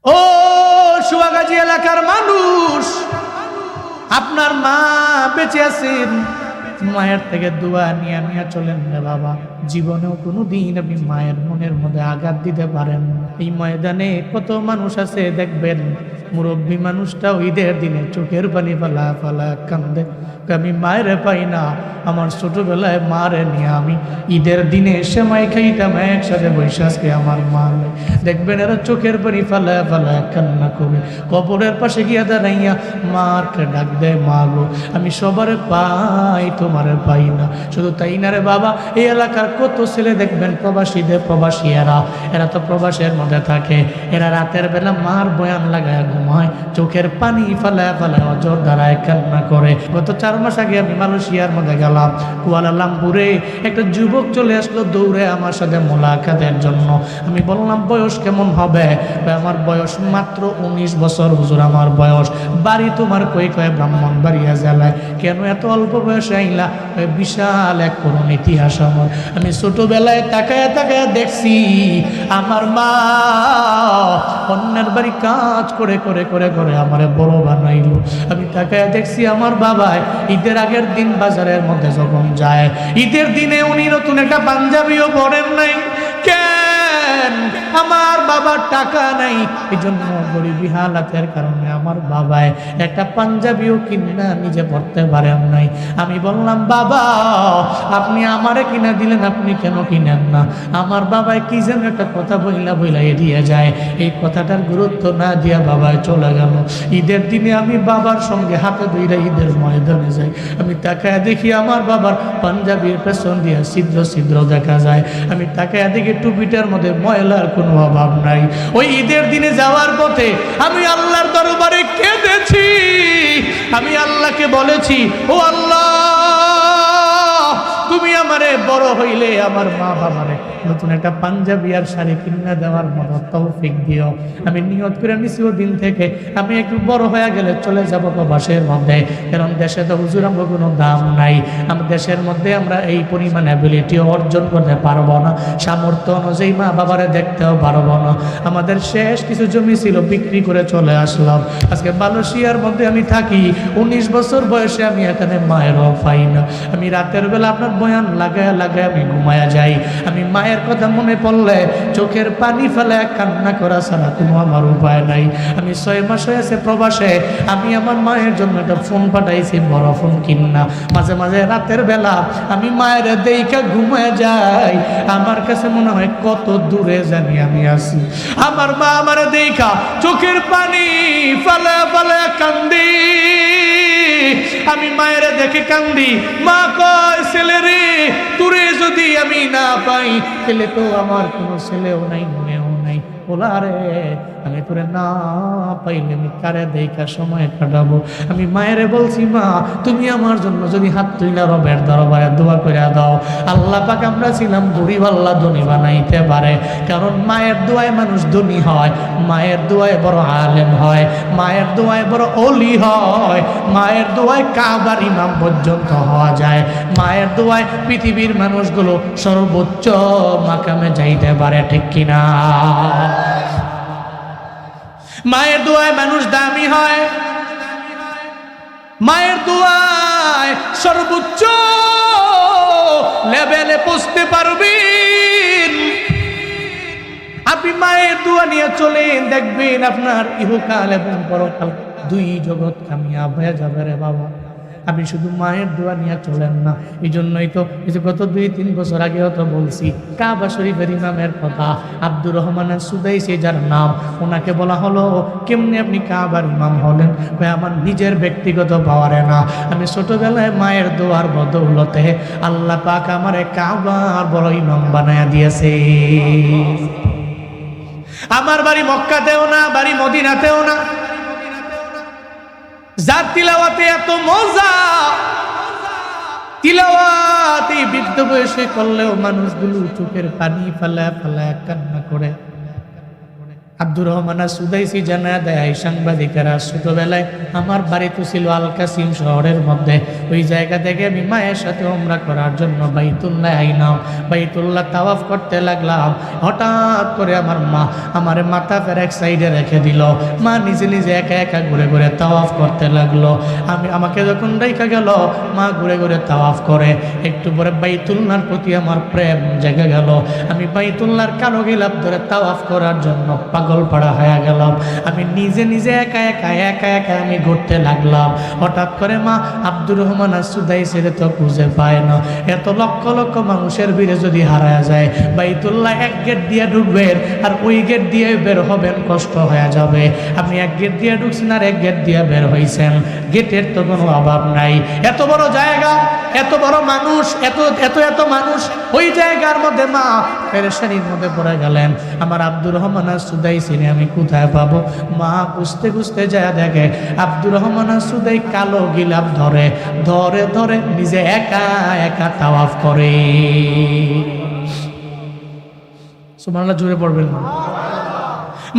ও সুয়াগাজী এলাকার মানুষ, আপনার মা বেঁচে আছেন, মায়ের থেকে দোয়া নিয়ে নিয়ে চলেন না বাবা। জীবনেও কোনো দিন আপনি মায়ের মনের মধ্যে আঘাত দিতে পারেন। এই ময়দানে কত মানুষ আছে দেখবেন, মুরব্বী মানুষটাও ঈদের দিনে চোখের পানি ফালা ফালা কান্দে, আমি মায়ের পাই না। আমার ছোটবেলায় মারে নিয়ে আমি ঈদের দিনে সেমাই খাইতাম একসাথে বৈশাখে, আমার মা দেখবেন এরা চোখের পানি ফালা ফালা কান্না করে কবরের পাশে গিয়া দাঁড়াইয়া মারকে ডাক দেয়, মা গো আমি সবারে পাই তোমারে পাই না। শুধু তাই না রে বাবা, এই এলাকার কত ছেলে দেখবেন প্রবাসীদের প্রবাসী, এরা তো প্রবাসের মধ্যে থাকে, এরা রাতের বেলা মার বয়ান লাগায় ঘুমায়, চোখের পানি ফালায় ফালায় অজর দ্বারায় কান্না করে। গত 4 মাস আগে আমি মালয়েশিয়ার মধ্যে গেলাম, কুয়ালালামপুরে একটা যুবক চলে আসলো দৌড়ে আমার সাথে মোলাকাতের জন্য। আমি বললাম বয়স কেমন হবে? আমার বয়স মাত্র 19 বছর হুজুর আমার বয়স। বাড়ি তোমার কই? কয় ব্রাহ্মণবাড়িয়া জেলায়। কেন এত অল্প বয়সে আইলা? বিশাল এক করুণ ইতিহাস আমার। আমি ছোটবেলায় তাকায় তাকায় দেখছি আমার মা অন্যের বাড়ি কাজ করে করে করে করে আমারে বড় বানাইলো। আমি তাকায় দেখছি আমার বাবায় ঈদের আগের দিন বাজারের মধ্যে যখন যায়, ঈদের দিনে উনি নতুন একটা পাঞ্জাবিও পরেন নাই। কেন? আমার বাবার টাকা নাই, এই জন্য গরিবী হালাতের কারণে আমার বাবায় একটা পাঞ্জাবিও কিনা নিজে পড়তে পারেন নাই। আমি বললাম বাবা আপনি আমারে কিনা দিলেন, আপনি কেন কিনেন না? আমার বাবায় কি যেন একটা কথা বইলা বইলা এড়িয়ে যায়, এই কথাটার গুরুত্ব না দিয়া বাবায় চলে গেল। ঈদের দিনে আমি বাবার সঙ্গে হাতে ধইরা ঈদের ময়দানে যাই, আমি তাকায় দেখি আমার বাবার পাঞ্জাবির পেছন দিয়া ছিদ্র ছিদ্র দেখা যায়। আমি তাকায় দেখি টুপিটার মধ্যে ময়লার কোনো অভাব নাই। ওই ঈদের দিনে যাওয়ার পথে আমি আল্লাহর দরবারে কেঁদেছি। আমি আল্লাহকে বলেছি, ও আল্লাহ তুমি আমারে বড় হইলে আমার মা বাবারে নতুন একটা পাঞ্জাবি আর শাড়ি কিনে দেওয়ার মতো তৌফিক দিও। আমি নিয়ত করে নিছি ওই দিন থেকে আমি একটু বড় হয়ে গেলে চলে যাবো প্রবাসের মধ্যে, কারণ দেশে তো হুজুর আমার কোনো দাম নাই। আমার দেশের মধ্যে আমরা এই পরিমাণ অ্যাবিলিটি অর্জন করতে পারবো না, সামর্থ্য অনুযায়ী মা বাবারে দেখতেও পারবো না। আমাদের শেষ কিছু জমি ছিল, বিক্রি করে চলে আসলাম। আজকে মালয়েশিয়ার মধ্যে আমি থাকি, 19 বছর বয়সে আমি এখানে মায়েরও পাই না। আমি রাতের বেলা আপনার বয়ান লাগায় লাগায় আমি ঘুমায়া যাই। আমি মায়ের কথা মনে পড়লে চোখের পানি ফেলে কান্না করা ছাড়া কোনো আমার উপায় নাই। আমি 6 মাস হয়েছে প্রবাসে, আমি আমার মায়ের জন্য একটা ফোন পাঠাইছি, বড় ফোন কিনা। মাঝে মাঝে রাতের বেলা আমি মায়ের দেইকা ঘুমায় যাই, আমার কাছে মনে হয় কত দূরে জানি আমি আছি। আমার মা আমার দেইকা চোখের পানি ফেলে ফেলে কান্দি, আমি মায়ের দেখে কান্দি। মা কয় ছেলে রে, তোরে যদি আমি না পাই তাহলে তো আমার কোনো ছেলেও নাই মেয়েও নাই। বলা রে আমি তোরে না পাইলে আমি কারে দেখা সময় কাটাবো? আমি মায়েরে বলছি মা তুমি আমার জন্য যদি হাত তুইলা রবের দরবারে দোয়া করে দাও, আল্লাহ পাক আমরা ছিলাম গরিব, আল্লাহ ধনী বানাইতে পারে। কারণ মায়ের দোয়ায় মানুষ ধনী হয়, মায়ের দোয়ায় বড় আলেম হয়, মায়ের দোয়ায় বড় ওলি হয়, মায়ের দোয়ায় কাবার ইমাম পর্যন্ত হওয়া যায়, মায়ের দোয়ায় পৃথিবীর মানুষগুলো সর্বোচ্চ মাকামে যাইতে পারে, ঠিক কিনা? মায়ের দোয়ায় মানুষ দামি হয়, মায়ের দোয়ায় সর্বোচ্চ লেভেলে পৌঁছতে পারবেন। আপনি মায়ের দোয়া নিয়ে চলেন, দেখবেন আপনার ইহকাল এবং পরকাল 2 জগৎ কামিয়াব হয়ে যাবে রে বাবা। আপনি শুধু মায়ের দোয়া নিয়ে চলেন না। এই জন্যই তো গত 2-3 বছর আগেও তো বলছি, কাবা শরীফের ইমামের কথা, আব্দুর রহমান সুদাইসি যার নাম, ওনাকে বলা হলো কেমনি আপনি কাবার ইমাম হলেন? আমার নিজের ব্যক্তিগত পাওয়ারে না, আমি ছোটবেলায় মায়ের দোয়ার বদৌলতে আল্লাহ পাক আমারে কাবার বড় ইমাম বানায়া দিয়েছে। আমার বাড়ি মক্কাতেও না, বাড়ি মদিনাতেও না। যার তিলাওয়াতে এত মজা, তিলাওয়াত এই বৃদ্ধ বয়সে করলেও মানুষগুলো চোখের পানি ফেলা ফেলা কান্না করে। আব্দুর রহমান সুদাইসি জানা দেয় সাংবাদিকেরা, ছোটবেলায় আমার বাড়ি তো ছিল আল কাসিম শহরের মধ্যে। ওই জায়গা থেকে আমি মায়ের সাথে উমরা করার জন্য বাইতুল্লাহ আইলাম, বাইতুল্লাহ তাওয়াফ করতে লাগলাম। হঠাৎ করে আমার মা আমার মাথা ফের এক সাইডে রেখে দিল। মা নিজে নিজে একা একা ঘুরে ঘুরে তাওয়াফ করতে লাগলো। আমাকে যখন রেখে গেল, মা ঘুরে ঘুরে তাওয়াফ করে। একটু পরে বাইতুল্লাহর প্রতি আমার প্রেম জেগে গেল। আমি বাইতুল্লাহর কালো গিলাফ ধরে তাওয়াফ করার জন্য পাগল পাড়া হয়ে গেলাম। আমি নিজে নিজে একা একা আমি ঘুরতে লাগলাম। হঠাৎ করে মা আব্দুর রহমান সুদাইসিরে তো খুঁজে পায় না। এত লক্ষ লক্ষ মানুষের ভিড়ে যদি হারায় যায়, বাইতুল্লাহ এক গেট দিয়ে ঢুকবেন আর ওই গেট দিয়ে বের হবেন, কষ্ট হয়ে যাবে। আপনি এক গেট দিয়ে ঢুকছেন আর এক গেট দিয়ে বের হয়েছেন, গেটের তো কোনো অভাব নাই। এত বড় জায়গা, এত বড় মানুষ, এত এত এত মানুষ, ওই জায়গার মধ্যে মা পেরেশানির মধ্যে পড়ে গেলেন। আমার আব্দুর রহমান সুদাইসিনে আমি কোথায় পাবো? মা খুঁজতে খুঁজতে যায় দেখে আব্দুর রহমান সুদাই কালো গিলাফ ধরে ধরে ধরে নিজে একা একা তাওয়াফ করে। সুবহানাল্লাহ, জোরে পড়বেন না।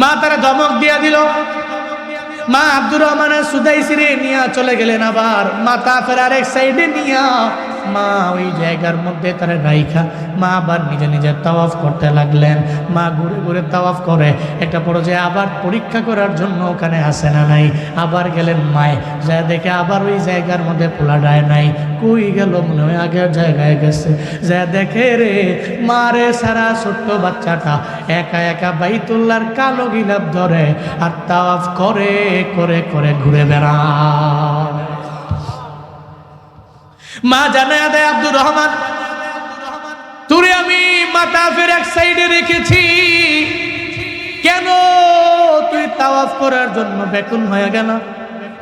মা তারা ধমক দিয়া দিল। মা আব্দুর রহমান সুদাইসিরে নিয়ে চলে গেলেন। আবার মাথা ফেরার এক সাইডে নিয়া মা ওই জায়গার মধ্যে তারা রাইখা মা আবার নিজে নিজে তাওয়াফ করতে লাগলেন। মা ঘুরে ঘুরে তাওয়াফ করে একটা পর্যায়ে আবার পরীক্ষা করার জন্য ওখানে আসে না নাই। আবার গেলেন মায়, যা দেখে আবার ওই জায়গার মধ্যে পোলা যায় নাই। কই গেল? মনে হয় আগের জায়গায় গেছে। যা দেখে রে মারে সারা ছোট্ট বাচ্চাটা একা একা বাইতুল্লাহর কালো গিলাফ ধরে আর তাওয়াফ করে করে করে ঘুরে বেড়ায়। মা জানায়া দেয়, আব্দুর রহমান তুই আমি মাথা ফের এক সাইডে রেখেছি, কেন তুই তাওয়াফ করার জন্য বেকুল হয়ে গেল?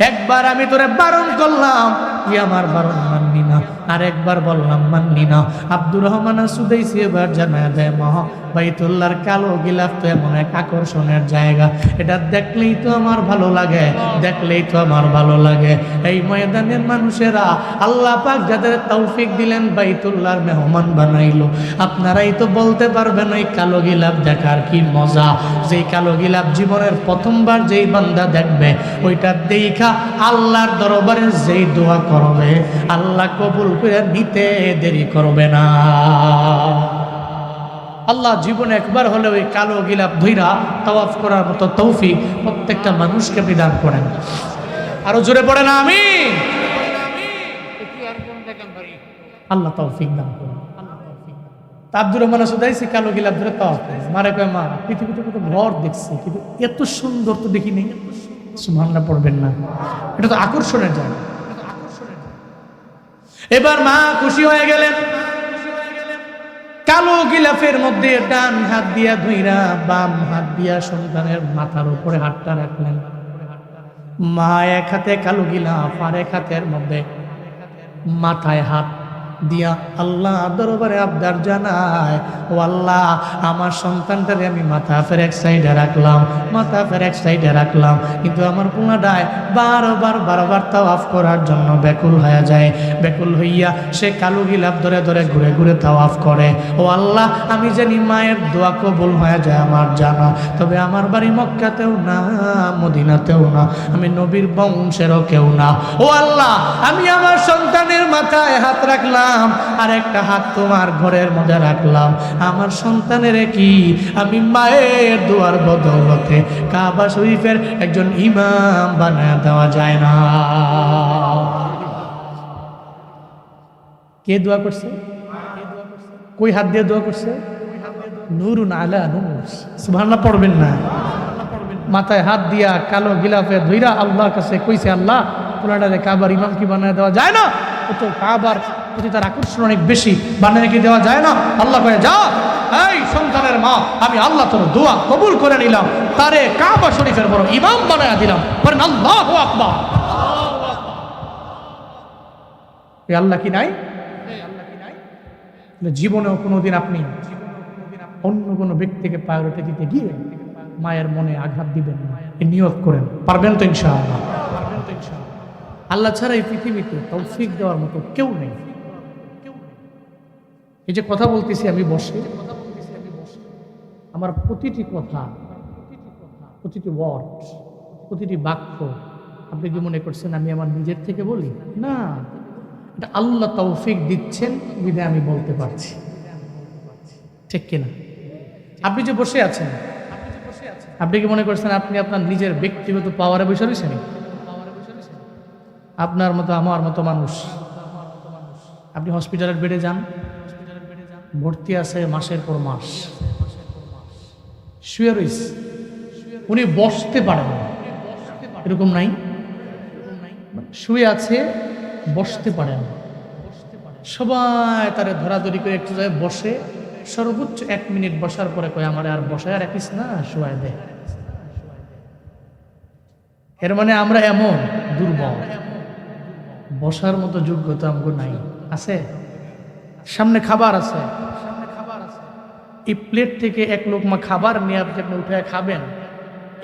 একবার আমি তোরে বারণ করলাম, তুই আমার বারণ মানলি না। আর একবার বললাম, মানলি না। আব্দুর রহমান সুদাইসি এবার জানায়া দেয়, মা বাইতুল্লাহর কালো গিলাফ তো এমন এক আকর্ষণের জায়গা, এটা দেখলেই তো আমার ভালো লাগে, দেখলেই তো আমার ভালো লাগে। এই ময়দানের মানুষেরা আল্লাহ পাক যাদের তৌফিক দিলেন বাইতুল্লাহর মেহমান বানাইলো, আপনারাই তো বলতে পারবেন ওই কালো গিলাফ দেখার কি মজা। যেই কালো গিলাফ জীবনের প্রথমবার যেই বান্দা দেখবে, ওইটা দেখা আল্লাহর দরবারে যেই দোয়া করবে, আল্লাহ কবুল করে নিতে দেরি করবে না। আল্লাহ জীবনে একবার হলে ওই কালো গিলাফ ধইরা তাওয়াফ করার মতো তৌফিক প্রত্যেকটা মানুষকে বিধান করেন। আরো জোরে পড়ে না আমি আল্লাহ তৌফিক দান করেন। আব্দুর রহমান সুদাইসি কালো গিলাফ ধরে তাওয়াফ করে। মারে কয়, মা পৃথিবীতে কত ঘর দেখছি, কিন্তু এত সুন্দর তো দেখি নেই। সুবহানাল্লাহ পড়বেন না, এটা তো আকর্ষণের জায়গা। এবার মা খুশি হয়ে গেলেন। কালো গিলাফের মধ্যে ডান হাত দিয়া ধইরা বাম হাত দিয়া সন্তানের মাথার উপরে হাতটা রাখলেন। মা এক হাতে কালো গিলাফ আর এক হাতের মধ্যে মাথায় হাত দিয়া আল্লাহ দরবারে আবদার জানায়, ও আল্লাহ আমার সন্তানটারে আমি মাথা ফের এক সাইডে রাখলাম, মাথা ফের এক সাইডে রাখলাম, কিন্তু আমার পোলাটায় বারবার তাওয়াফ করার জন্য ব্যাকুল হয়ে যায়। ব্যাকুল হইয়া সে কালো গিলাফ ধরে ধরে ঘুরে ঘুরে তাওয়াফ করে। ও আল্লাহ, আমি জানি মায়ের দোয়া কবুল হয়ে যায় আমার জানা, তবে আমার বাড়ি মক্কাতেও না, মদিনাতেও না, আমি নবীর বংশেরও কেউ না। ও আল্লাহ, আমি আমার সন্তানের মাথায় হাত রাখলাম আর একটা হাত তোমার ঘরের মধ্যে রাখলাম। আমার সন্তানের কি আমি মায়ের দোয়ার বদৌলতে কাবা শরীফের একজন ইমাম বানায় দেওয়া যায় না? কে দোয়া করছে? কই হাত দিয়ে দোয়া করছে? নূরুন আলা নূর। সুবহানাল্লাহ পড়বেন না। মাথায় হাত দিয়া কালো গিলাফে ধইরা আল্লাহর কাছে কইছে, আল্লাহ পোলাটারে কাবার ইমাম কি বানায় দেওয়া যায় না? ও তো কাবার প্রতি তার আকর্ষণ অনেক বেশি, বানায় কি দেওয়া যায় না? আল্লাহ কয়ে, যা এই সন্তানের মা, আমি আল্লাহ তোর দোয়া কবুল করে নিলাম, তারে কাবা শরীফের বড় ইমাম বানায় দিলাম। বলেন আল্লাহু আকবার। এই আল্লাহ কি নাই? জীবনেও কোনোদিন আপনি অন্য কোনো ব্যক্তিকে প্রায়োরিটি দিতে গিয়ে মায়ের মনে আঘাত দিবেন না, এই নিয়ত করেন। পারবেন তো ইনশাআল্লাহ? আল্লাহ ছাড়া এই পৃথিবীতে তৌফিক দেওয়ার মতো কেউ নেই। এই যে কথা বলতেছি আমি বসে, আমার প্রতিটি কথা প্রতিটি ওয়ার্ড, প্রতিটি বাক্য আপনি কি মনে করছেন আমি আমার নিজের থেকে বলি? না, এটা আল্লাহ তৌফিক দিচ্ছেন বিধায় আমি বলতে পারছি, ঠিক কিনা? আপনি যে বসে আছেন, আপনি কি মনে করছেন আপনি আপনার নিজের ব্যক্তিগত পাওয়ারে বসে রয়েছেন? আপনার মতো আমার মতো মানুষ, আপনি হসপিটালের বেডে যান, ভর্তি আছে মাসের পর মাস, শুয়ে রয়েছে, উনি বসতে পারেন না, এরকম নাই? শুয়ে আছে, বসতে পারেন না, সবাই তারে ধরাধরি করে একটু জায়গায় বসে, সর্বোচ্চ 1 মিনিট বসার পরে কয় আমার আর বসায় রাখিস না, শুয়ায় দে। এর মানে আমরা এমন দুর্বল, বসার মতো যোগ্যতা আমাকে নাই। আছে সামনে খাবার আছে, এই প্লেট থেকে 1 লোকমা খাবার নিয়ে আপনি উঠে খাবেন,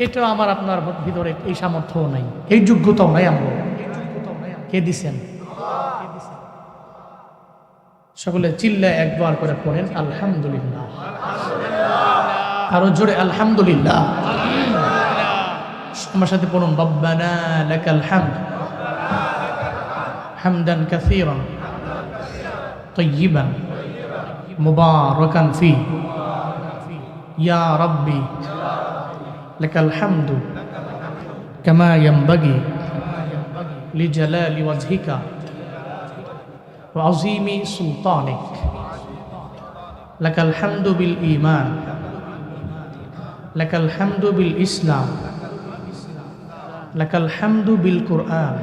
এটা আমার আপনার ভিতরে এই সামর্থ্য নাই, এই যোগ্যতাও নাই। আমরা কে দিছেন? সকলে চিল্লায় একবার করে পড়েন আলহামদুলিল্লাহ, আরো জোরে আলহামদুলিল্লাহ। আমার সাথে পড়ুন রব্বানা লাকাল হামদ হামদান কাসীরান তাইয়িবান মুবারাকান ফি ইয়া রাব্বি লাকাল হামদু কামা ইয়ানবাগি লিজালালি ওয়াজহিকা ওয়া আযীমি সুলতানিক লাকাল হামদু বিল ঈমান লাকাল হামদু বিল ইসলাম লাকাল হামদু বিল কুরআন।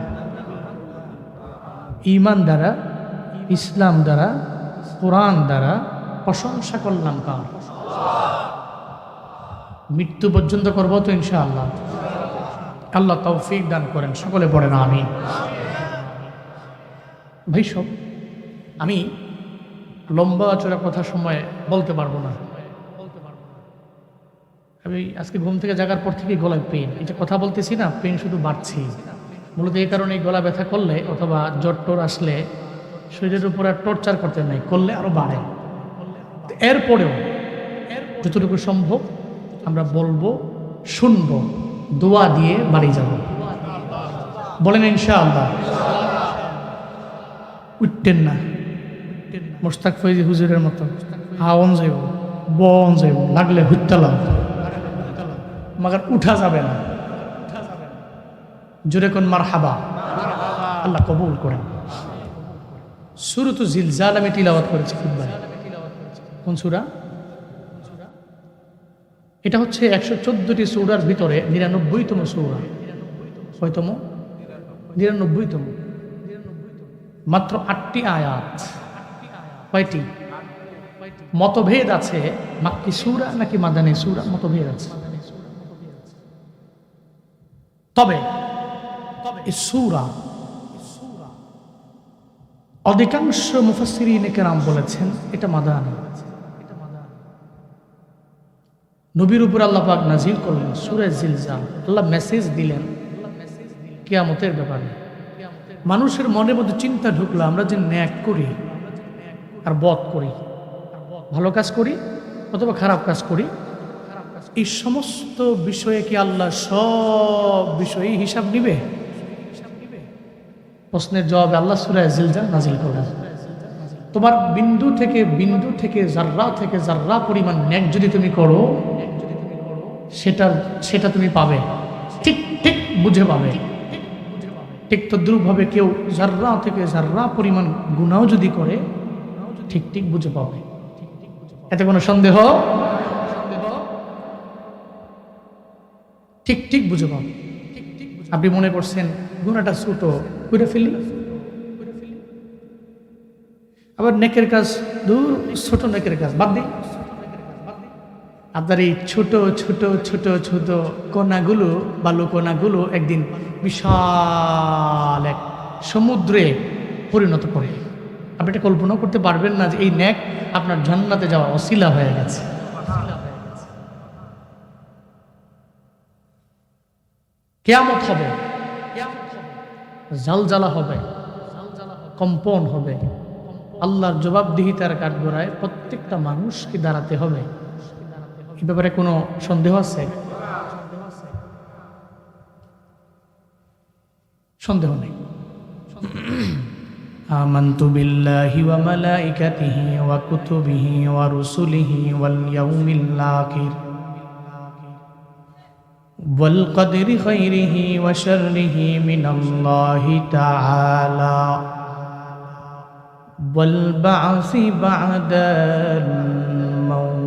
ঈমান দ্বারা, ইসলাম দ্বারা, কুরআন দ্বারা প্রশংসা করলাম কার? মৃত্যু পর্যন্ত করবো তো ইনশাআল্লাহ। আল্লাহ তৌফিক দান করেন, সকলে পড়েন আমিন। ভাই সব আমি লম্বা চড়া কথা সময় বলতে পারবো না। আমি আজকে ঘুম থেকে জাগার পর থেকে গলায় পেন, এটা কথা বলতেছি না, পেন শুধু বাড়ছি। মূলত এই কারণে গলা ব্যথা করলে অথবা জ্বর টোর আসলে শরীরের উপর আর টর্চার করতে নাই, করলে আরো বাড়ে। এরপরেও যতটুকু সম্ভব আমরা বলবো, শুনবো, দোয়া দিয়ে বাড়ি যাব। বলেন ইনশাআল্লাহ। উঠতেন না মোশতাক ফৈজি হুজুরের মতো হাওন যাইব, বন যাইব, লাগলে হুত্তালাম, মাগার উঠা যাবে না। জোরে কোন মারহাবা, আল্লাহ কবুল করেন। সূরাতু জিলজাল আমি তিলাওয়াত করেছি খুতবায়। কোন সূরা? এটা হচ্ছে 114টি সূরার ভিতরে 99তম সূরা। কয়তম? 99তম। মাত্র 8টি আয়াত। কয়টি? মতভেদ আছে, মাক্কি সূরা নাকি মাদানী সূরা, মতভেদ আছে। তবে এই সূরা অধিকাংশ মুফাসসিরিনে কেরাম বলেছেন এটা মাদানী। নবীর উপর আল্লাহ পাক নাজিল করলেন সূরা জিলজাল। আল্লাহ মেসেজ দিলেন কিয়ামতের ব্যাপারে। মানুষের মনের মধ্যে চিন্তা ঢুকলো, আমরা যে ন্যাক করি আর বদ করি, ভালো কাজ করি অথবা খারাপ কাজ করি, এই সমস্ত বিষয়ে কি আল্লাহ সব বিষয়ে হিসাব নিবে? প্রশ্নের জবাবে আল্লাহ সূরা জিলজাল নাজিল করলেন। তোমার বিন্দু থেকে জাররা পরিমাণ ন্যাক যদি তুমি করো, সেটা তুমি পাবে, ঠিক বুঝে পাবে। ঠিক তদ্রূপভাবে কেউ জাররা থেকে জাররা পরিমাণ গুনাহ যদি করে, ঠিক বুঝে পাবে, এতে কোনো সন্দেহ? ঠিক বুঝে পাবে। আপনি মনে করছেন গুনাহটা ছোট, করে ফেলি, আবার নেকের কাজ দূর, ছোট নেকের কাজ বাদ দিই। আপনার এই ছোট ছোট ছোট ছোট কণাগুলো, বালু কণাগুলো একদিন বিশাল এক সমুদ্রে পরিণত করে। আপনি এটা কল্পনা করতে পারবেন না যে এই নেক আপনার জান্নাতে যাওয়ার ওসিলা হয়ে গেছে। কিয়ামত হবে, জালজালা হবে, কম্পন হবে, আল্লাহর জবাবদিহিতার কাঠগড়ায় প্রত্যেকটা মানুষকে দাঁড়াতে হবে। এই ব্যাপারে কোনো সন্দেহ আছে? সন্দেহ নেই। আমানতু বিল্লাহি ওয়া মালাইকাতিহি ওয়া কুতুবিহি ওয়া রুসুলিহি ওয়াল ইয়াউমিল আখির ওয়াল কদরি খাইরিহি ওয়া শাররিহি মিনাল্লাহি তাআলা ওয়াল বা'সি বা'দাল মাউত।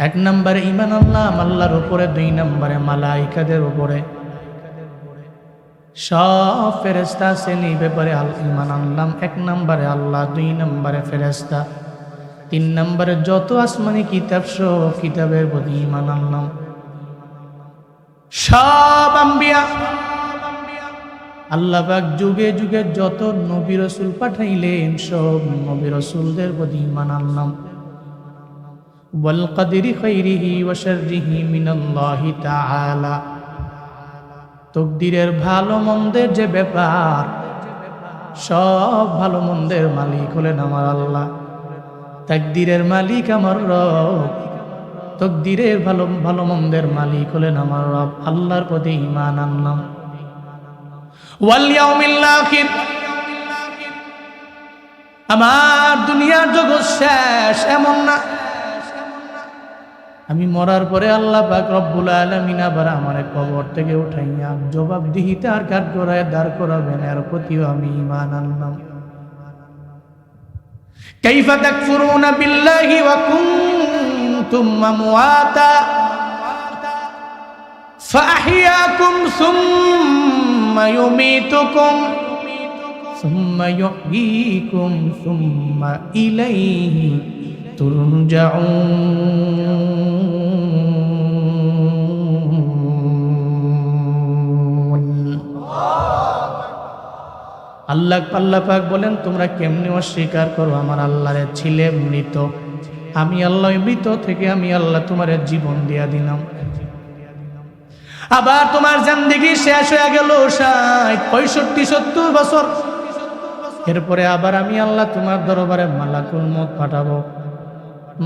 এক নম্বরে ঈমান আল্লাহর উপরে, দুই নম্বরে মালাইকাদের উপরে, সব ফেরেশতা শ্রেণী ব্যাপারে ঈমান আনলাম। এক নম্বরে আল্লাহ, দুই নম্বরে ফেরেশতা, তিন নম্বরে যত আসমানি কিতাব সব কিতাবের প্রতি ঈমান আনলাম। সব আম্বিয়া আল্লাহ পাক যুগে যুগে যত নবী রাসূল পাঠাইলেন সব নবী রাসূলদের প্রতি ঈমান আনলাম। ওয়াল কদরি খাইরিহি ওয়া শাররিহি মিনাল্লাহি তাআলা, তকদিরের ভালো মন্দের যে ব্যাপার, সব ভালো মন্দের মালিক হলেন আমার আল্লাহ। তাকদীরের মালিক আমার রব, তকদিরের ভালো মন্দের মালিক হলেন আমার রব। আল্লাহর প্রতি ঈমান আনলাম। ওয়াল ইয়াউমিল আখির, আমার দুনিয়ার জগৎ শেষ এমন না, আমি মরার পরে আল্লাহ পাক রব্বুল আলামিন আবার আমার কবর থেকে উঠাইয়া জবাবদিহিতার কাঠগড়ায় দাঁড় করাবেন, এর প্রতিও আমি ঈমান আনলাম। কাইফা তাকফুরুনা বিল্লাহি ওয়া কুনতুম আমওয়াতা ফাআহইয়াকুম সুম্মা ইউমীতুকুম সুম্মা ইউহয়ীকুম সুম্মা ইলাইহি তুরজাউন। আল্লাহ পাক বলেন, তোমরা কেমনে অস্বীকার করো আমার আল্লাহরে? ছিলে মৃত, আমি আল্লাহ মৃত থেকে আমি আল্লাহ তোমার জীবন দিয়া দিলাম। আবার তোমার জিন্দেগি শেষ হয়ে গেল 60, 65, 70 বছর। এরপরে আবার আমি আল্লাহ তোমার দরবারে মালাকুল মউত পাঠাবো।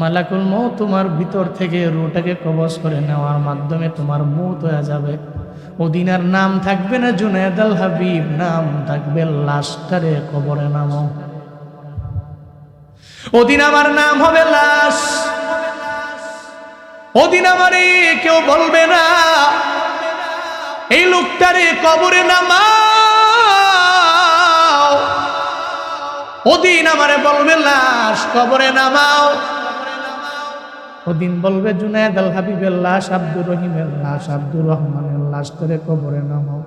মালাকুল মউত তোমার ভিতর থেকে রূহটাকে কবজ করে নেওয়ার মাধ্যমে তোমার মউত হয়ে যাবে। ওদিন আর নাম থাকবে না জুনায়েদ আল হাবিব, নাম থাকবে লাশটারে কবরে নামাও। ওদিন আমার নাম হবে লাশ। ওদিন আমারে কেউ বলবে না এই লোকটারে কবরে নামাও, ওদিন আমারে বলবে লাশ কবরে নামাও। ওদিন বলবে জুনায়েদ আল হাবিবের লাশ, আব্দুর রহিমের লাশ, আব্দুর রহমানের লাশ করে কবরে নামাও।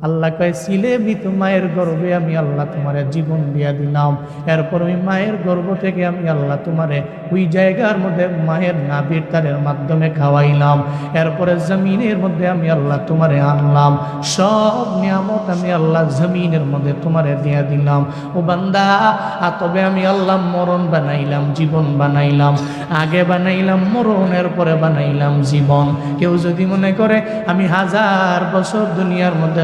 আল্লাহ কয়, ছিলে মৃত মায়ের গর্ভে আমি আল্লাহ তোমারে জীবন দিয়া দিলাম। এরপর ওই মায়ের গর্ভ থেকে আমি আল্লাহ তোমারে ওই জায়গার মধ্যে মায়ের নাভির তারের মাধ্যমে খাওয়াইলাম। এরপরে জমিনের মধ্যে আমি আল্লাহ তোমারে আনলাম। সব নিয়ামত আমি আল্লাহ জমিনের মধ্যে তোমারে দিয়া দিলাম। ও বান্দা, তবে আমি আল্লাহ মরণ বানাইলাম, জীবন বানাইলাম। আগে বানাইলাম মরণ, এরপরে বানাইলাম জীবন। কেউ যদি মনে করে আমি 1000 বছর দুনিয়ার মধ্যে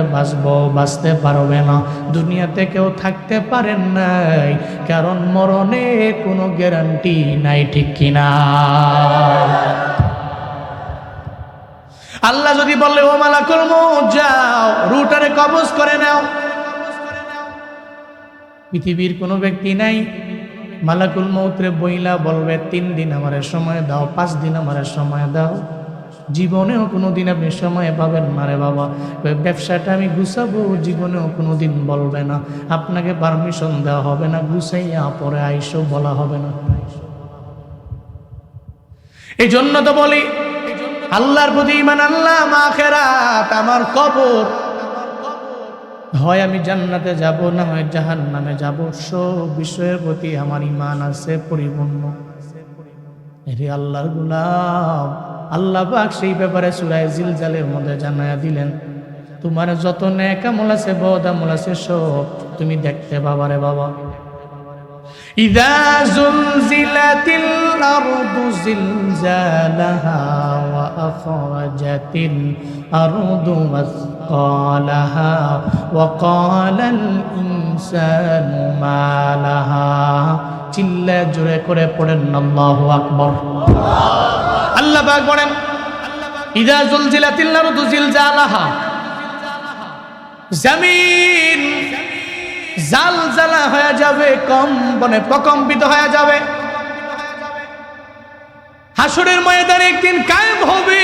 বাঁচতে পারবে না, দুনিয়াতে কেউ থাকতে পারেন নাই, কারণ মরণে কোনো গ্যারান্টি নাই, ঠিক কিনা? আল্লাহ যদি বলে ও মালাকুল মউত যাও রূহটারে কবজ করে নাও, পৃথিবীর কোনো ব্যক্তি নাই মালাকুল মউতরে বইলা বলবে 3 দিন আমারে সময় দাও, 5 দিন আমারে সময় দাও। জীবনেও কোনোদিন আপনি সময় পাবেন না রে বাবা। ব্যবসাটা আমি গুছাবো, জীবনেও কোনোদিন বলবে না। আপনাকে পারমিশন দেওয়া হবে না, গুছাইয়া পরে আইসো বলা হবে না। এই জন্য তো বলি আল্লাহর প্রতি ঈমান আনলাম, আখিরাত আমার কবর, হয় আমি জান্নাতে যাব না হয় জাহান্নামে যাব। সব বিষয়ের প্রতি আমার ঈমান আছে পরিপূর্ণ। এরে আল্লাহর গোলাম, আল্লাহ পাক সেই ব্যাপারে সূরা জিলজালের মধ্যে জানায়া দিলেন, তোমার যত নেক আমল আছে বদ আমল আছে সব তুমি দেখতে পাবা রে বাবা। ইযা যুলজিলাতিল আরদু জিলজালাহা ওয়া আখরাজাতিল আরদু মাসকালাহা ওয়া ক্বালাল ইনসানু মা লাহা। চিল্লা জোরে করে পড়েন আল্লাহু আকবার। আল্লাহ পাক বলেন ইযা যুলজিলাতিল আরদু জিলজালাহা, জমিন জালজালা হয়ে যাবে, কম্পনে প্রকম্পিত হয়ে যাবে। হাসরের ময়দানে একদিন কায়েম হবে।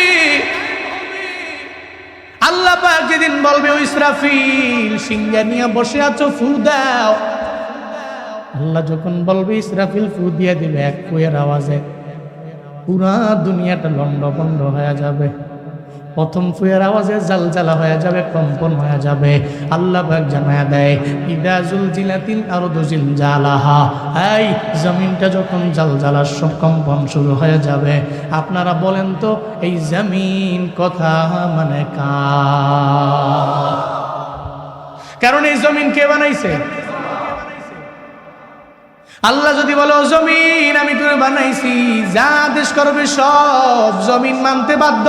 আল্লাহ পাক যেদিন বলবে, ও ইসরাফিল সিংহা নিয়ে বসে আছো, ফু দাও। আল্লাহ যখন বলবে ইসরাফিল ফু দিয়ে দিবে, এক ফুয়ের আওয়াজে পুরা দুনিয়াটা লন্ডভন্ড হয়ে যাবে। প্রথম ফুয়ের আওয়াজে জালজালা হয়ে যাবে, কম্পন হয়ে যাবে। আল্লাহ পাক জানায়া দেয়, ইদা যুলজিলাতিল আরদু জিলজালাহা, এই জমিনটা যখন জালজালার কম্পন শুরু হয়ে যাবে, আপনারা বলেন তো এই জমিন কথা মানে কার? কারণ এই জমিন কে বানাইছে? আল্লাহ যদি বলে, ও জমিন আমি তোরে বানাইছি, যা আদেশ করবে সব জমিন মানতে বাধ্য।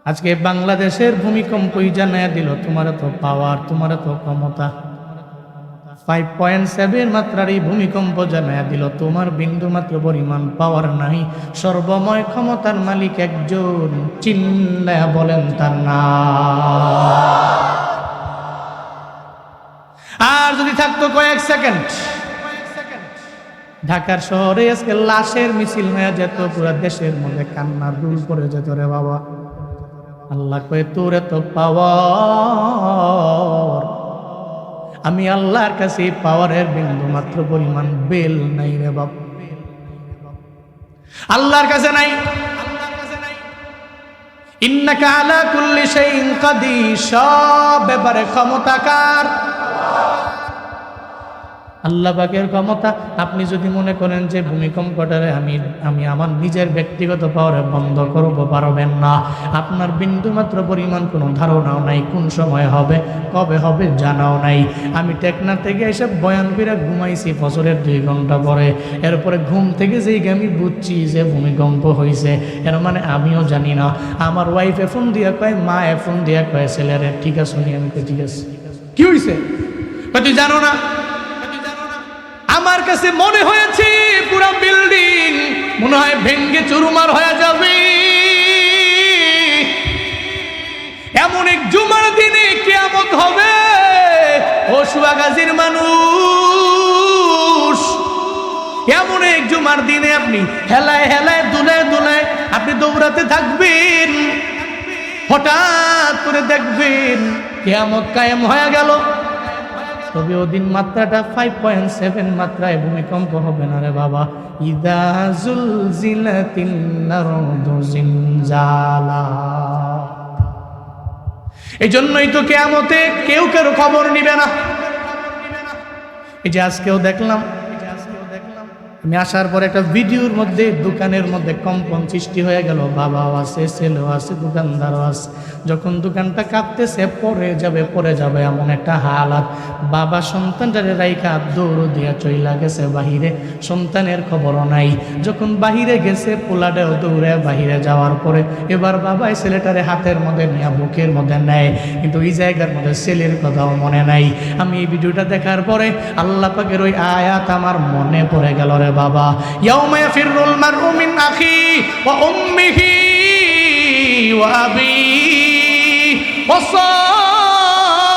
আজকে বাংলাদেশের ভূমিকম্পই জানায়া দিল, তোমার তো পাওয়ার, তোমার তো ক্ষমতা। 5.7 মাত্রার এই ভূমিকম্প জানায়া দিল, তোমার বিন্দু মাত্র পরিমাণ পাওয়ার নাই। সর্বময় ক্ষমতার মালিক একজন, চিল্লায়া বলেন তার নাম। আর যদি থাকতো কয়েক সেকেন্ড, ঢাকার শহরে আজকে লাশের মিছিল হয়ে যেত, পুরো দেশের মধ্যে কান্নার দুল পড়ে যেত রে বাবা। আল্লাহ কয়ে, তোর এত পাওয়ার, আমি আল্লাহর কাছে পাওয়ারের বিন্দু মাত্র পরিমাণ বেল নাই রে বাপ, আল্লাহর কাছে নাই। ইন্নাকা আলা কুল্লি শাইইন কাদির, সব ব্যাপারে ক্ষমতাকার আল্লাহ পাকের ক্ষমতা। আপনি যদি মনে করেন যে ভূমিকম্পটারে আমি আমার নিজের ব্যক্তিগত পাওয়ারে বন্ধ করব, পারবেন না। আপনার বিন্দুমাত্র পরিমাণ কোনো ধারণাও নাই, কোন সময় হবে, কবে হবে জানাও নাই। আমি টেকনাফ থেকে এসে বয়ান করে ঘুমাইছি ফজরের 2 ঘন্টা পরে। এরপরে ঘুম থেকে যেই আমি বুঝছি যে ভূমিকম্প হয়েছে, এর মানে আমিও জানি না। আমার ওয়াইফে ফোন দিয়া কয়, মা ফোন দিয়া কয় ছেলেরে, ঠিক আছে নি? আমি ঠিক আছে। কি হয়েছে? তুই জানো না? আমার কাছে মনে হয়েছে পুরো বিল্ডিং মনে হয় ভেঙ্গে চুরমার হয়ে যাবে। এমন এক জুমার দিনে কিয়ামত হবে। ও সুয়াগাজীর মানুষ, এমন এক জুমার দিনে আপনি হেলায় হেলায় দুলায় দুলায় আপনি দৌড়াতে থাকবেন, হঠাৎ করে দেখবেন কিয়ামত কায়েম হয়ে গেল। তবে ওদিন মাত্রাটা 5.7 মাত্রায় ভূমিকম্প হবে না রে বাবা। ইদা যুলজিলাতিল আরদু জিলজালাহা। এই জন্যই তো কিয়ামতে কেউ কারো খবর নিবে না। এই যে আজকেও দেখলাম, আমি আসার পর একটা ভিডিওর মধ্যে দোকানের মধ্যে কম্পন সৃষ্টি হয়ে গেল। বাবাও আছে, ছেলেও আছে, দোকানদারও আছে। যখন দোকানটা কাঁপতেছে পড়ে যাবে এমন একটা হালাত। বাবা সন্তানটারে রাইখা দৌড় দিয়া চইলা গেছে বাহিরে, সন্তানের খবরও নাই। যখন বাহিরে গেছে পোলাটাও দৌড়ে বাহিরে যাওয়ার পরে এবার বাবাই ছেলেটারে হাতের মধ্যে নিয়ে বুকের মধ্যে নেয়, কিন্তু এই জায়গার মধ্যে ছেলের কথাও মনে নাই। আমি এই ভিডিওটা দেখার পরে আল্লাহ পাকের ওই আয়াত আমার মনে পড়ে গেল রে বাবা। ইয়াউমা ইয়াফিরুল মারউ মিন আখি ওয়া উম্মিহি ওয়া আবিহি ওয়া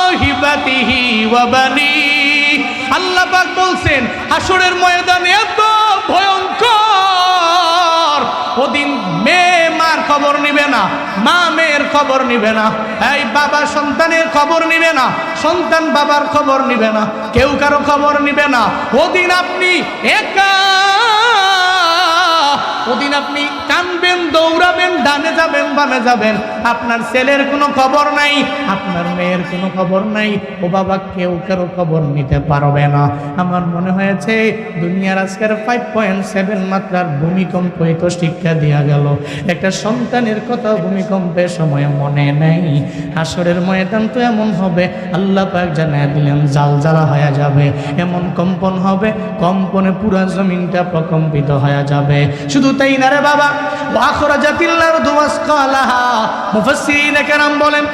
সাহিবাতিহি ওয়া বানি। আল্লাহ পাক বলছেন হাসরের ময়দানে এত ভয়ঙ্কর, ওদিন মেয়ে মার খবর নিবে না, মা মেয়ের খবর নিবে না, এই বাবা সন্তানের খবর নিবে না, সন্তান বাবার খবর নিবে না, কেউ কারো খবর নিবে না। ওদিন আপনি একা, ওদিন আপনি কানবেন, দৌড়াবেন, ডানে যাবেন, বামে যাবেন, আপনার ছেলের কোনো খবর নাই, আপনার মেয়ের কোনো খবর নাই। ও বাবা, কেউ কারো খবর নিতে পারবে না। আমার মনে হয়েছে দুনিয়ার আজকের 5.7 মাত্রার ভূমিকম্পই তো শিক্ষা দেওয়া গেল। একটা সন্তানের কথা ভূমিকম্পের সময় মনে নেই, হাসরের ময়দান তো এমন হবে। আল্লাহ পাক জানায় দিলেন জালজালা হয়ে যাবে, এমন কম্পন হবে, কম্পনে পুরা জমিনটা প্রকম্পিত হয়ে যাবে। শুধু তাই না রে বাবা, আখরাজাতিল আরদু আসকালাহা। মুফাসসিরিনে কেরাম বলেন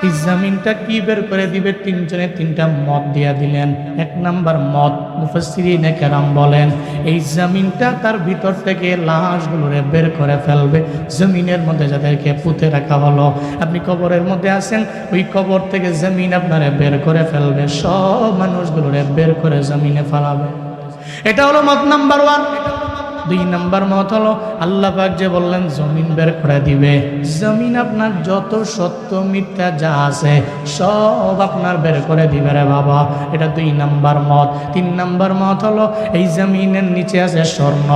এই জমিনটা কি বের করে দিবে? তিনজনে তিনটা মত দিয়া দিলেন। এক নাম্বার মত, মুফাসসিরিনে কেরাম বলেন এই জমিনটা তার ভিতর থেকে লাশগুলোরে বের করে ফেলবে। জমিনের মধ্যে যাদেরকে পুঁতে রাখা হলো, আপনি কবরের মধ্যে আছেন, ওই কবর থেকে জমিন আপনারে বের করে ফেলবে, সব মানুষগুলোরে বের করে জমিনে ফেলাবে। এটা হলো মত নাম্বার 1। 2 নাম্বার মত হলো আল্লাহ পাক যে বললেন জমিন বের করে দিবে, জমিন আপনার যত সত্য মিথ্যা যা আছে সব আপনার বের করে দিবে রে বাবা। এটা 2 নাম্বার মত। 3 নাম্বার মত হলো এই জমিনের নিচে আছে স্বর্ণ,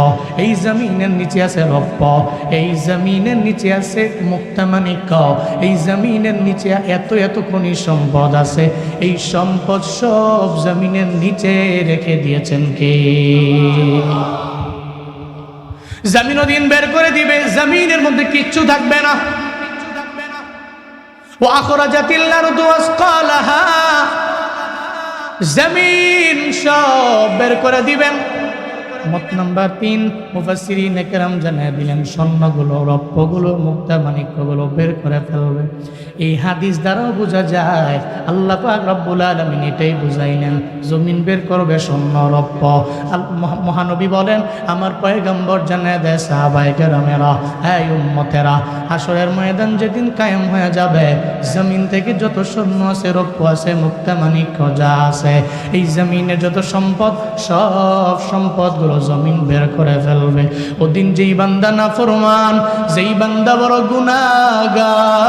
এই জমিনের নিচে আছে রৌপ্য, এই জমিনের নিচে আছে মুক্তামাণিক্য, এই জমিনের নিচে এত এত খনিজ সম্পদ আছে, এই সম্পদ সব জমিনের নিচে রেখে দিয়েছেন কে? জমিন দিন বের করে দিবে, জমিনের মধ্যে কিচ্ছু থাকবে না। ওয়া আখরাজাতিল আরদু আসকালাহা, জমিন সব বের করে দিবেন। মত নাম্বার 3, মুফাসসিরিনে কেরাম জানায় দিলেন স্বর্ণগুলো, রৌপ্যগুলো, মুক্তা মাণিক্যগুলো বের করে ফেলবে। এই হাদিস দ্বারাও বোঝা যায় আল্লাহ পাক রব্বুল আলামিন এটাই বুঝাইলেন, জমিন বের করবে স্বর্ণ রৌপ্য। মহানবী বলেন আমার পয়গম্বর জানায় দেয় সাহাবায়ে কেরামেরা, এই উম্মতেরা, হাসরের ময়দান যেদিন কায়েম হয়ে যাবে, জমিন থেকে যত স্বর্ণ আছে, রৌপ্য আছে, মুক্তা মাণিক্য যা আছে, এই জমিনে যত সম্পদ, সব সম্পদগুলো জমিন বের করে ফেলবে। ওদিন যেই বান্দা নাফরমান, যেই বান্দা বড় গুনাহগার,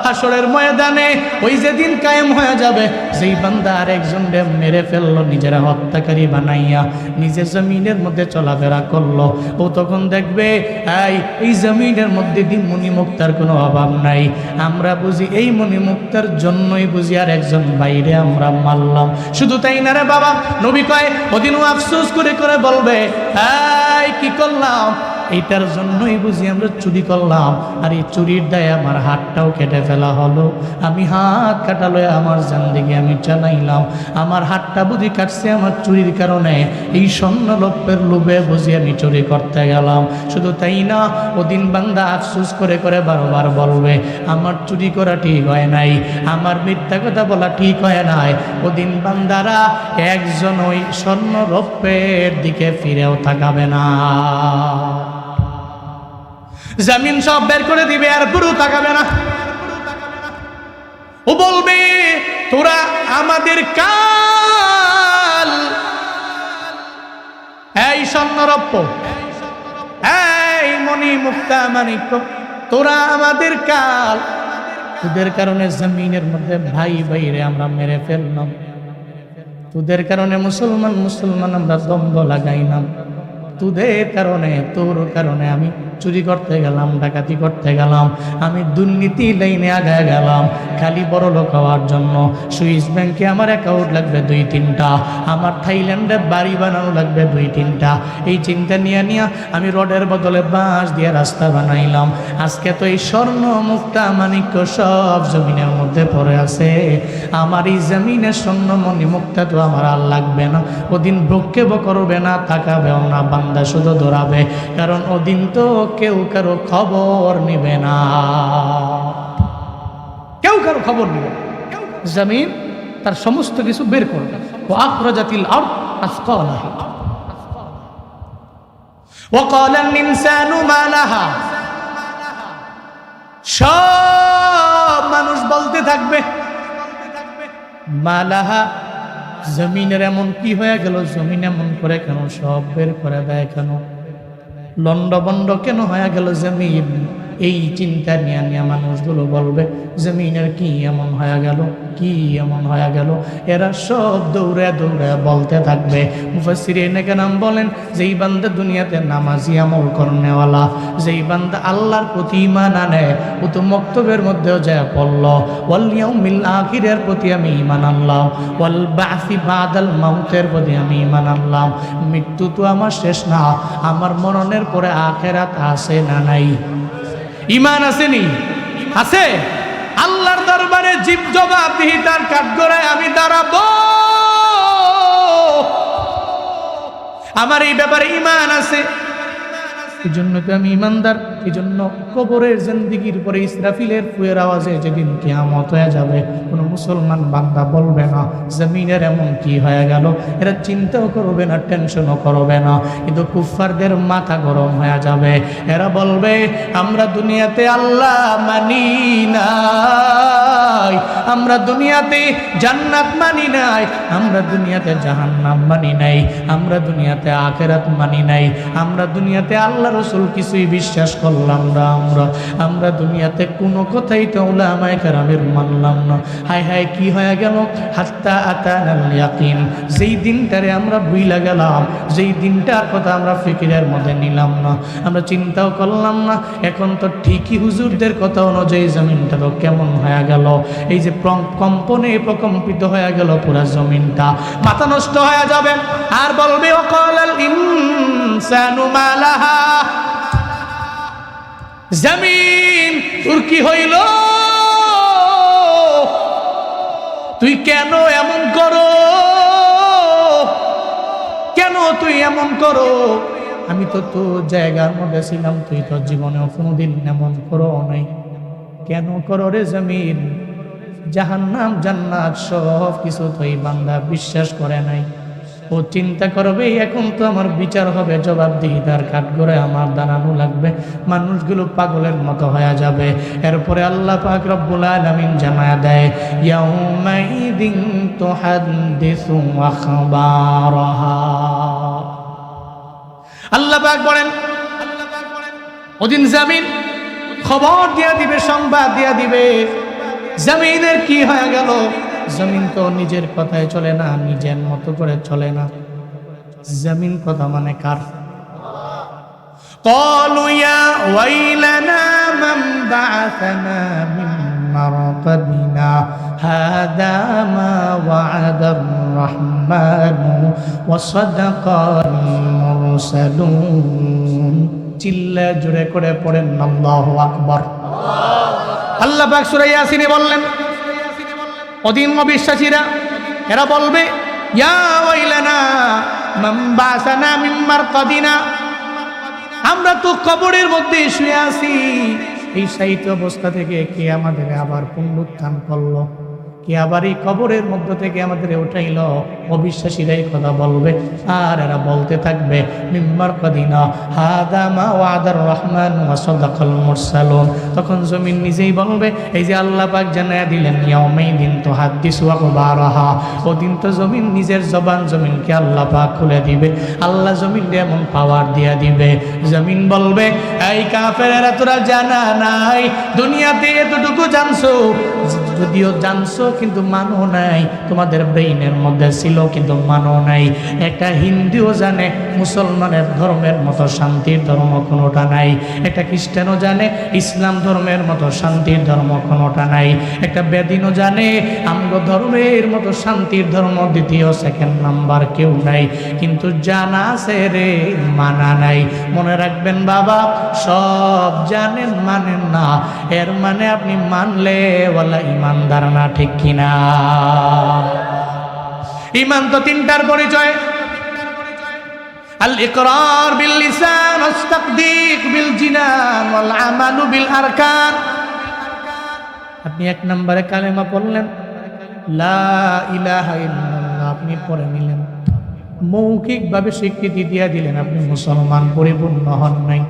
হাসরের ময়দানে ওই যেদিন কায়েম হয়ে যাবে, যেই বান্দা আরেকজনকে মেরে ফেললো, নিজের হত্যাকারী বানাইয়া নিজে জমিনের মধ্যে চলাফেরা করলো, ও তখন দেখবে এই জমিনের মধ্যে দিন মণিমুক্তার কোনো অভাব নাই। আমরা বুঝি এই মণিমুক্তার জন্যই বুঝি আর একজন বাইরে আমরা মারলাম। শুধু তাই না রে বাবা, নবী কয় ওদিনও আফসোস করে করে বলবে কি করলাম, এইটার জন্যই বুঝি আমরা চুরি করলাম, আর এই চুরির দায়ে আমার হাতটাও কেটে ফেলা হলো। আমি হাত কাটালো আমার জানদিগি আমি চালাইলাম, আমার হাতটা বুঝি কাটছে আমার চুরির কারণে, এই স্বর্ণ রৌপ্যের লোভে বুঝি আমি চুরি করতে গেলাম। শুধু তাই না, ওদিন বান্দা আফসোস করে করে বারবার বলবে আমার চুরি করা ঠিক হয় নাই, আমার মিথ্যা কথা বলা ঠিক হয় নাই। ওদিন বান্দারা একজন ওই স্বর্ণ রৌপ্যের দিকে ফিরেও তাকাবে না, জমিন সব বের করে দিবে আর পুরো তাকাবে না। ও বলবে তোরা আমাদের কাল, এই স্বর্ণরৌপ্য, এই মণি মুক্তা মাণিক্য, তোরা আমাদের কাল, তোদের কারণে জমিনের মধ্যে ভাই ভাইরে আমরা মেরে ফেললাম, তোদের কারণে মুসলমান মুসলমান আমরা দ্বন্দ্ব লাগাইলাম, তোদের কারণে তোর কারণে আমি চুরি করতে গেলাম, ডাকাতি করতে গেলাম, আমি দুর্নীতি লাইনে আগায় গেলাম খালি বড় লোক হওয়ার জন্য। সুইস ব্যাংকে আমার অ্যাকাউন্ট লাগবে 2-3টা, আমার থাইল্যান্ডে বাড়ি বানানো লাগবে 2-3টা, এই চিন্তা নিয়ে আমি রডের বদলে বাঁশ দিয়ে রাস্তা বানাইলাম। আজকে তো এই স্বর্ণ মুক্তা মাণিক্য সব জমিনের মধ্যে পড়ে আছে, আমার এই জমিনের স্বর্ণ মণি মুক্তা তো আমার আর লাগবে না। ওদিন ভ্রক্ষেপ করবে না, তাকাবেও না, বান্দা শুধু দৌড়াবে, কারণ ওদিন তো কেউ কারো খবর নিবে না, কেউ কারো খবর নিবে না। জমিন তার সমস্ত কিছু বের করবে। ওয়া আখরাজাতিল আরদ আসকালাহা ওয়া ক্বালাল ইনসানু মা লাহা, সব মানুষ বলতে থাকবে মা লাহা, জমিনের এমন কি হয়ে গেল, জমিন এমন করে কেন, সব বের করে দেয় কেন, লন্ডবন্ড কেন হয়ে গেল জমিন, এই চিন্তা নিয়ে মানুষগুলো বলবে জমিনের কি এমন হয়ে গেল, কি এমন হয়ে গেল, এরা সব দৌড়ে দৌড়ে বলতে থাকবে। মুফাসসিরিনে কেরাম বলেন যেই বান্দা দুনিয়াতে নামাজি আমল করনেওয়ালা, যেই বান্দা আল্লাহর প্রতি ঈমান আনে, ও তো মক্তবের মধ্যেও যায় পড়ল ওয়াল ইয়াউমিল আখিরের প্রতি আমি ঈমান আনলাম, ওয়াল বাসি বাদাল মাউতের প্রতি আমি ঈমান আনলাম, মৃত্যু তো আমার শেষ না, আমার মরণের পরে আখিরাত আছে না নাই? ঈমান আসেনি? আছে। আল্লাহর দরবারে জীব জবাবদিহিতার কাঠগড়ায় আমি দাঁড়াবো, আমার এই ব্যাপারে ঈমান আছে। এই জন্য তো আমি ইমানদার। এই জন্য কবরের জিন্দেগির পরে ইসরাফিলের ফুয়ের আওয়াজে যেদিন কিয়ামত হয়ে যাবে, কোনো মুসলমান বান্দা বলবে না জমিনের এমন কি হয়ে গেল, এরা চিন্তাও করবে না, টেনশনও করবে না। কিন্তু কুফফারদের মাথা গরম হয়ে যাবে। এরা বলবে আমরা দুনিয়াতে আল্লাহ মানি নাই, আমরা দুনিয়াতে জান্নাত মানি নাই, আমরা দুনিয়াতে জাহান্নাম মানি নাই, আমরা দুনিয়াতে আখিরাত মানি নাই, আমরা দুনিয়াতে আল্লাহ রাসূল কিছুই বিশ্বাস করলাম না, আমরা দুনিয়াতে কোনো কথাই তো উলামায়ে কেরামের মানলাম না। হায় হায় কি হয়ে গেল, হাত্তা আতানাল ইয়াকিন, যেই দিনটারে আমরা ভুইলা গেলাম, যেই দিনটার কথা আমরা ফিকিরের মধ্যে নিলাম না, আমরা চিন্তাও করলাম না। এখন তো ঠিকই হুজুরদের কথা অনুযায়ী জমিনটা তো কেমন হয়ে গেল, এই যে কম্পনে প্রকম্পিত হয়ে গেল পুরা জমিনটা, মাথা নষ্ট হয়ে যাবে। আর বলবে ওয়াকালাল ইনসানু মা লাহা, জমিন তোর কি হইল, তুই কেন এমন করো, কেন তুই এমন করো, আমি তো তোর জায়গার মধ্যে ছিলাম, তুই তো জীবনেও কোনোদিন এমন করো নাই, কেন করো রে জমিন? জাহান্নাম জান্নাত সব কিছু তো এই বান্দা বিশ্বাস করে নাই। ও চিন্তা করবে এখন তো আমার বিচার হবে, জবাবদিহিতার কাঠগড়ায় আমার দাঁড়ানো লাগবে, মানুষগুলো পাগলের মতো হয়ে যাবে। এরপরে আল্লাহ পাক রব্বুল আলামিন জানায়া দেয় ইয়াউমাইদিন তুহাদ্দিসু আখবারাহা। আল্লাহ পাক বলেন ওদিন জমিন খবর দিয়া দিবে, সংবাদ দিয়া দিবে জমিনের কি হয়ে গেল। জমিন তো নিজের কথায় চলে না, নিজের মতো করে চলে না। জমিন কথা মানে কার? ক্বালু ইয়া ওয়াইলানা মান বা'আথানা মিন মারকাদিনা হাদা মা ওয়া'আদার রাহমানু ওয়া সাদাকাল মুরসালুন। চিল্লা জোরে করে পড়েন আল্লাহু আকবার। আল্লাহ পাক সূরা ইয়াসিনে বললেন ওদিন অবিশ্বাসীরা এরা বলবে ইয়া ওয়াইলানা মান বা'আসানা মিন মারকাদিনা, আমরা তো কবরের মধ্যে শুয়ে আছি, এই সাহিত্য অবস্থা থেকে কে আমাদের আবার পুনরুত্থান করলো, কে আবার এই কবরের মধ্য থেকে আমাদের উঠাইল। অবিশ্বাসীরাই কথা বলবে আর এরা বলতে থাকবে মিম্মার কদিনা হাদা মা ওয়াদার রহমান ওয়া সাদাকাল মুরসালুন। তখন জমিন নিজেই বলবে এই যে আল্লাহ পাক জানায়া দিলেন ইয়াউমাইদিন তুহাদ্দিসু আখবারাহা, ওদিন তো জমিন নিজের জবান জমিনকে আল্লাহ পাক খুলে দিবে, আল্লাহ জমিনকে এমন পাওয়ার দিয়া দিবে। জমিন বলবে এই কাফেরেরা তোরা জানা নাই, দুনিয়াতে এতটুকু জানছো, যদিও জানছো কিন্তু মানো নাই, তোমাদের ব্রেইনের মধ্যে ছিল কিন্তু মানো নাই। একটা হিন্দুও জানে মুসলমানের ধর্মের মতো শান্তির ধর্ম কোনোটা নাই, একটা খ্রিস্টানও জানে ইসলাম ধর্মের মতো শান্তির ধর্ম কোনোটা নাই, একটা বেদিনও জানে আমগো ধর্মের মতো শান্তির ধর্ম দ্বিতীয় সেকেন্ড নাম্বার কেউ নাই, কিন্তু জানা আছে রে মানা নাই। মনে রাখবেন বাবা, সব জানেন মানেন না, এর মানে আপনি মানলে ওয়ালা ইমানদার না, ঠিক কিনা? ঈমান তো তিনটার পরিচয়, আল ইকরার বিল লিসান ওয়াস তাকদীক বিল জিনান ওয়াল আমালু বিল আরকান। আপনি এক নম্বরে কালেমা পড়লেন লা ইলাহা ইল্লাল্লাহ, আপনি পড়ে নিলেন, মৌখিকভাবে স্বীকৃতি দিয়ে দিলেন আপনি মুসলমান, পরিপূর্ণ হন নাই।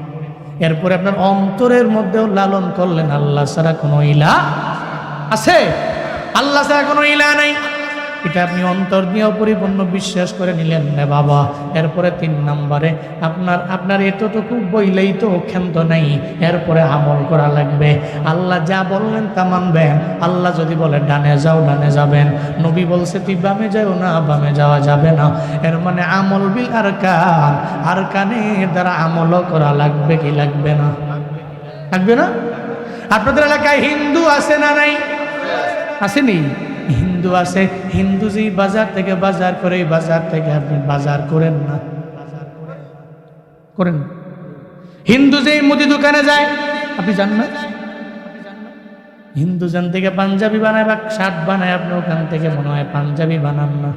এরপরে আপনার অন্তরের মধ্যেও লালন করলেন আল্লাহ ছাড়া কোনো ইলাহ আছে, আল্লাহ ছাড়া কোনো ইলাহ নাই, এটা আপনি অন্তর দিয়েও পরিপূর্ণ বিশ্বাস করে নিলেন না বাবা। এরপরে 3 নম্বরে আপনার এতটুকু বইলেই তো ক্ষান্ত নাই, এরপরে আমল করা লাগবে। আল্লাহ যা বললেন তা মানবেন, আল্লাহ যদি বলে ডানে যাও ডানে যাবেন, নবী বলছে তুই বামে যাও না বামে যাওয়া যাবে না। এর মানে আমল বিল আরকান, আরকানের দ্বারা আমলও করা লাগবে কি লাগবে না? লাগবে না? আপনাদের এলাকায় হিন্দু আছে না নাই? আসেনি? হিন্দু আছে, হিন্দু যে বাজার থেকে বাজার করে, বাজার থেকে আপনি বাজার করেন না, করেন? হিন্দু যে মুদি দোকানে যায় আপনি জান না? হিন্দু জান থেকে পাঞ্জাবি বানায় বা শার্ট বানায়, আপনি ওখান থেকে মনে হয় পাঞ্জাবি বানান না,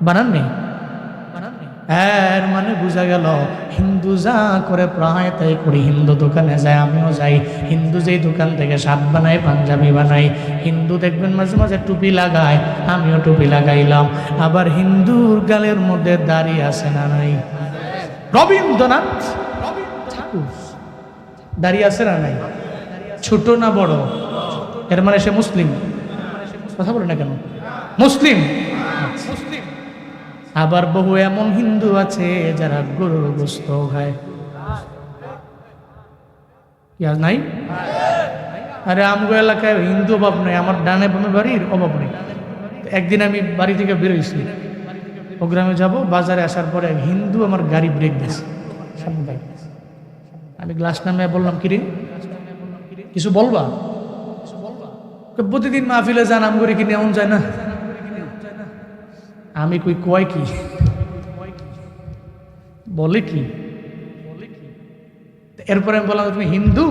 বানাননি? এর মানে বোঝা গেল হিন্দু যা করে প্রায় তাই করি। হিন্দু দোকানে যায়, আমিও যাই। হিন্দু যেই দোকান থেকে শার্ট বানাই, পাঞ্জাবি বানাই। হিন্দু দেখবেন মাঝে মাঝে টুপি লাগায়, আমিও টুপি লাগাইলাম। আবার হিন্দুর গালের মধ্যে দাড়ি আছে না নাই? রবীন্দ্রনাথ ঠাকুর দাড়ি আছে না নাই? ছোট না বড়? এর মানে সে মুসলিম। কথা বলে না কেন? মুসলিম। আবার বহু এমন হিন্দু আছে যারা গরুর গোশত খায়। কি আর নাই? আরে আমগো এলাকায় হিন্দু অভাব নেই, আমার ডানে বামে বাড়ির অভাব নেই। একদিন আমি বাড়ি থেকে বেরোইছি, প্রোগ্রামে যাব, বাজারে আসার পরে এক হিন্দু আমার গাড়ি ব্রেক দিয়েছে। আমি গ্লাস নামে বললাম, কিরে কিছু বলবা? প্রতিদিন মাহফিলে যান, আম করে কিনে এমন যায় না? আমি কই কয় কি বলে কি? এরপরে আমি বললাম, তুমি হিন্দু,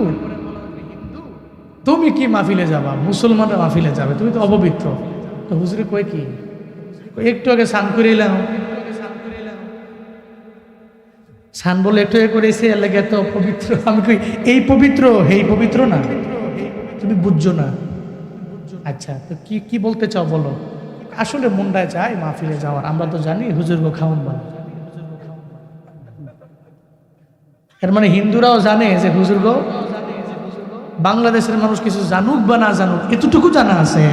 তুমি কি মাহফিলে যাবা? মুসলমানরা মাহফিলে যাবে, তুমি তো অপবিত্র। তো হুজুরে কয় কি? একটু আগে স্নান করে এলাম। স্নান বলে একটু আগে করেছে, এলাকা তো পবিত্র। আমি কই এই পবিত্র, এই পবিত্র না, তুমি বুঝছো না। আচ্ছা, তো কি কি বলতে চাও বলো? আসলে মনটায় চায় মাহফিলে যাওয়ার, আমরা তো জানি হুজুরগো খাওন বলে। এর মানে হিন্দুরাও জানে যে হুজুরগো, বাংলাদেশের মানুষ কিছু জানুক বা না জানুক, এতটুকু জানা আছে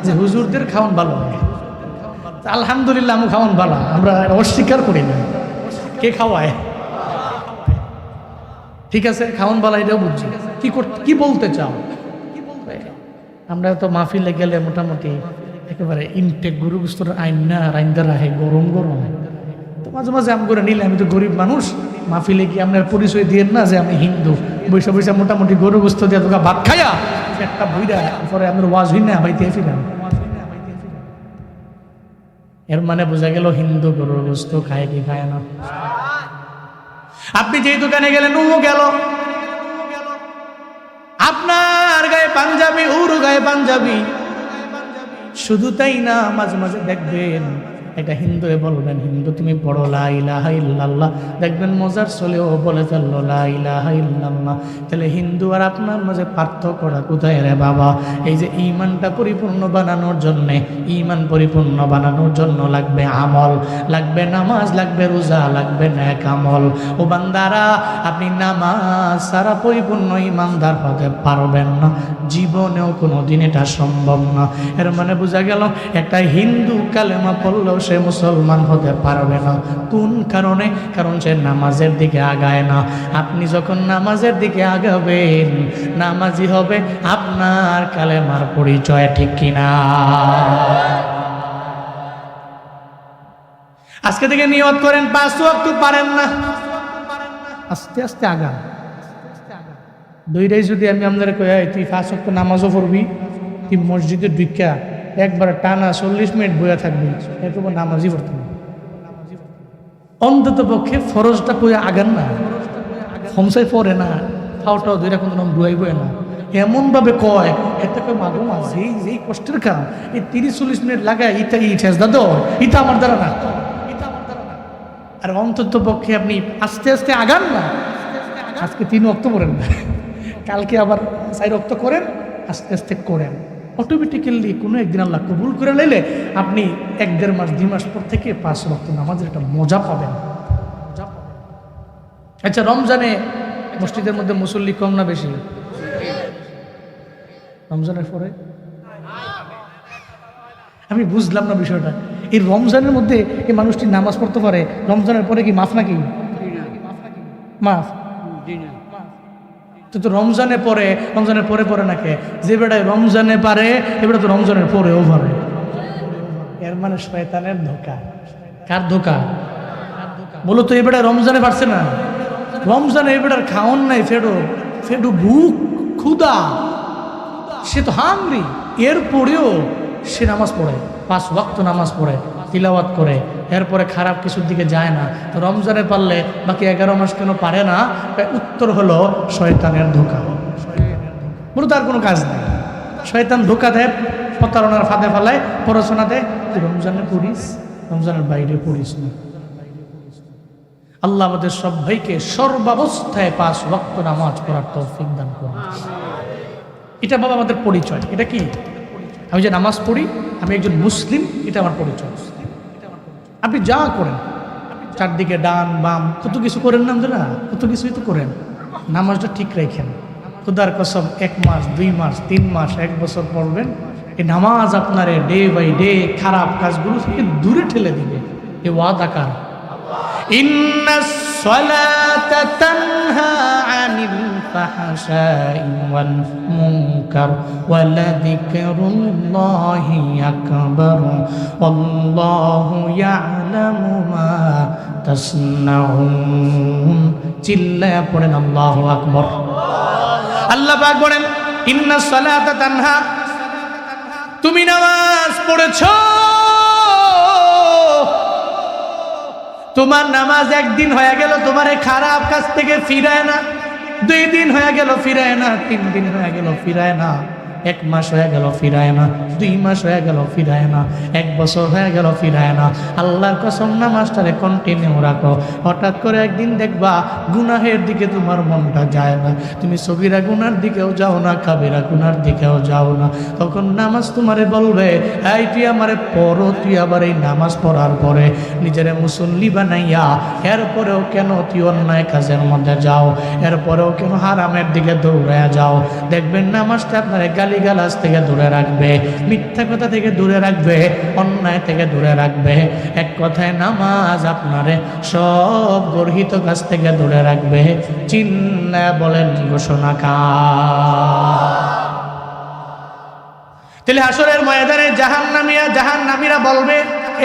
যে হুজুরদের খাওয়ান ভালো হয়। আলহামদুলিল্লাহ, আমি খাওয়ান ভালো, আমরা অস্বীকার করি না। কে খাওয়ায়? ঠিক আছে, খাওয়ান ভালো, এটাও বুঝছি। কি বলতে চাও? আমরা তো মাহফিলে গেলে মোটামুটি একেবারে ইনটেক গরু গোশত রাইন্দা রাখে, গরম গরম। তো মাঝে মাঝে আম করে নিলে, আমি তো গরিব মানুষ, মাহফিলে কি আপনার পরিচয় দিয়ে না যে আমি হিন্দু, বৈশা বৈশা মোটামুটি গরু গোশত দিয়ে তোকে ভাত খাইয়া একটা বইরা পরে আপনার ওয়াজ হই না ভাইতে ফিরাম। এর মানে বোঝা গেল হিন্দু গরুর গোশত খায় কি খায় না? আপনি যেই দোকানে গেলেন, ও গেল, আপনার গায়ে পাঞ্জাবি, ওর গায়ে পাঞ্জাবি। শুধু তাই না, মাঝে মাঝে দেখবেন এটা হিন্দু বলবেন, হিন্দু তুমি পড়ো লা ইলাহা ইল্লাল্লাহ, দেখবেন মজার চলেও বলে ফেললো লা ইলাহা ইল্লাল্লাহ। তাহলে হিন্দু আর আপনার মাঝে পার্থক্যটা কোথায় রে বাবা? এই যে ঈমানটা পরিপূর্ণ বানানোর জন্যে, ঈমান পরিপূর্ণ বানানোর জন্য লাগবে আমল, লাগবে নামাজ, লাগবে রোজা, লাগবে নেক আমল। ও বান্দারা, আপনি নামাজ ছাড়া পরিপূর্ণ ঈমানদার হতে পারবেন না, জীবনেও কোনোদিন এটা সম্ভব না। এর মানে বোঝা গেল একটা হিন্দু কালেমা পড়লেও সে মুসলমান হতে পারবে না। কোন কারণে? কারণ সে নামাজের দিকে আগায় না। আপনি যখন নামাজের দিকে আগাবেন, নামাজি হবে আপনার কালেমার পরিচয়, ঠিক কিনা? আজকে থেকে নিয়ত করেন 5 ওয়াক্ত পারেন না, আস্তে আস্তে আগান। দুইটাই যদি আমি আপনারা কই, তুই 5 ওয়াক্ত নামাজও পড়বি, তুই মসজিদে ঢুকা একবার টানা 40 মিনিট বইয়া থাকবি, এরকম নামাজই পড়তে হবে। অন্তত পক্ষে ফরজটা পড়ে আগান না, হমসাই পড়ে না, ফাওটাও দুইটা কোনো নাম ডুয়াইব না, এমনভাবে কয় এতে কয় মাগো মা, যেই কষ্টের কাম, এই 30-40 মিনিট লাগায় ইটা ঠেস দাদো, ইটা আমার দ্বারা না। আর অন্তত পক্ষে আপনি আস্তে আস্তে আগান না। আজকে 3 ওয়াক্ত পড়েন না, কালকে আবার 4 ওয়াক্ত করেন, আস্তে আস্তে করেন। অটোমেটিক্যালি কোনো একদিন আল্লাহ কবুল করে নিলে আপনি 1-1.5 মাস 2 মাস পর থেকে 5 ওয়াক্ত নামাজের একটা মজা পাবেন। আচ্ছা, রমজানে মসজিদের মধ্যে মুসল্লি কম না বেশি? রমজানের পরে আমি বুঝলাম না বিষয়টা। এই রমজানের মধ্যে এই মানুষটি নামাজ পড়তে পারে, রমজানের পরে কি মাফ নাকি? মাফ তো রমজানে পরে, রমজানের পরে পরে নাকি? যে বেটায় রমজানে পারে এবারে তো রমজানের পরেও পারে। এর মানে শয়তানের ধোঁকা। কার ধোঁকা? বলো তো, এবারে রমজানে পারছে না, রমজানে এবারে খাওয়ান নাই, ফেডো ভুক ক্ষুদা, সে তো হাংরি, এরপরেও সে নামাজ পড়ে, 5 ওয়াক্ত নামাজ পড়ে, তিলাওয়াত করে, এরপরে খারাপ কিছুর দিকে যায় না। তো রমজানে পারলে বাকি 11 মাস কেন পারে না? উত্তর হলো শয়তানের ধোঁকা। বলো তার কোনো কাজ নেই, শয়তান ধোঁকা দেয়, প্রতারণার ফাঁদে ফেলায়, পড়াশোনা দেয়। তুই রমজানে পড়িস, রমজানের বাইরে পড়িস না। আল্লাহ আমাদের সবাইকে সর্বাবস্থায় 5 ওয়াক্ত নামাজ পড়ার তৌফিক দান করুন। এটা বাবা আমাদের পরিচয়। এটা কি? আমি যে নামাজ পড়ি, আমি একজন মুসলিম, এটা আমার পরিচয়। আপনি যা করেন, চারদিকে ডান বাম কত কিছু করেন না আপনারা, কত কিছুই তো করেন, নামাজটা ঠিক রাখেন। খুদার কসম 1 মাস 2 মাস 3 মাস 1 বছর পড়বেন, এই নামাজ আপনারে ডে বাই ডে খারাপ কাজগুলো থেকে দূরে ঠেলে দিবে। এই ওয়াদা কার? ইন্নাস সালাতা তানহা আনিল ফাহশাই ওয়াল মুনকার ওয়া লাযিকরুল্লাহি আকবার আল্লাহু ইয়ালামু মা তাসনাউন। চিল্লায়া পড়েন আল্লাহু আকবার। আল্লাহ পাক বলেন ইন্নাস সালাতা তানহা, তুমি নামাজ পড়েছো, তোমার নামাজ একদিন হয়ে গেল তোমারে খারাপ কাজ থেকে ফিরায় না, 2 দিন হয়ে গেল ফিরায় না, 3 দিন হয়ে গেল ফিরায় না, 1 মাস হয়ে গেল ফিরায় না, 2 মাস হয়ে গেল ফিরায় না, 1 বছর হয়ে গেল ফিরায় না। আল্লাহর কসম নামাজটারে কন্টিনিউ রাখো। হঠাৎ করে একদিন দেখবা গুনাহের দিকে তোমার মনটা যায় না, তুমি সগীরা গুনার দিকেও যাও না, কাবিরা গুনার দিকেও যাও না। তখন নামাজ তোমারে বলবে, এই তুই আমারে পড়ো, তুই আবার এই নামাজ পড়ার পরে নিজেরে মুসল্লি বানাইয়া এরপরেও কেন তুই অন্যায় কাজের মধ্যে যাও, এরপরেও কেন হারামের দিকে দৌড়ায়া যাও। দেখবেন নামাজটা আপনার গালিগালাজ থেকে দূরে রাখবে, মিথ্যা কথা থেকে দূরে রাখবে, অন্যায় থেকে দূরে রাখবে। এক কথায় নামাজ আপনারে সব গর্হিত কাজ থেকে দূরে রাখবে। চিন্না বলেন ঘোষণা তাহলে হাসরের ময়দানে জাহান্নামীরা বলবে,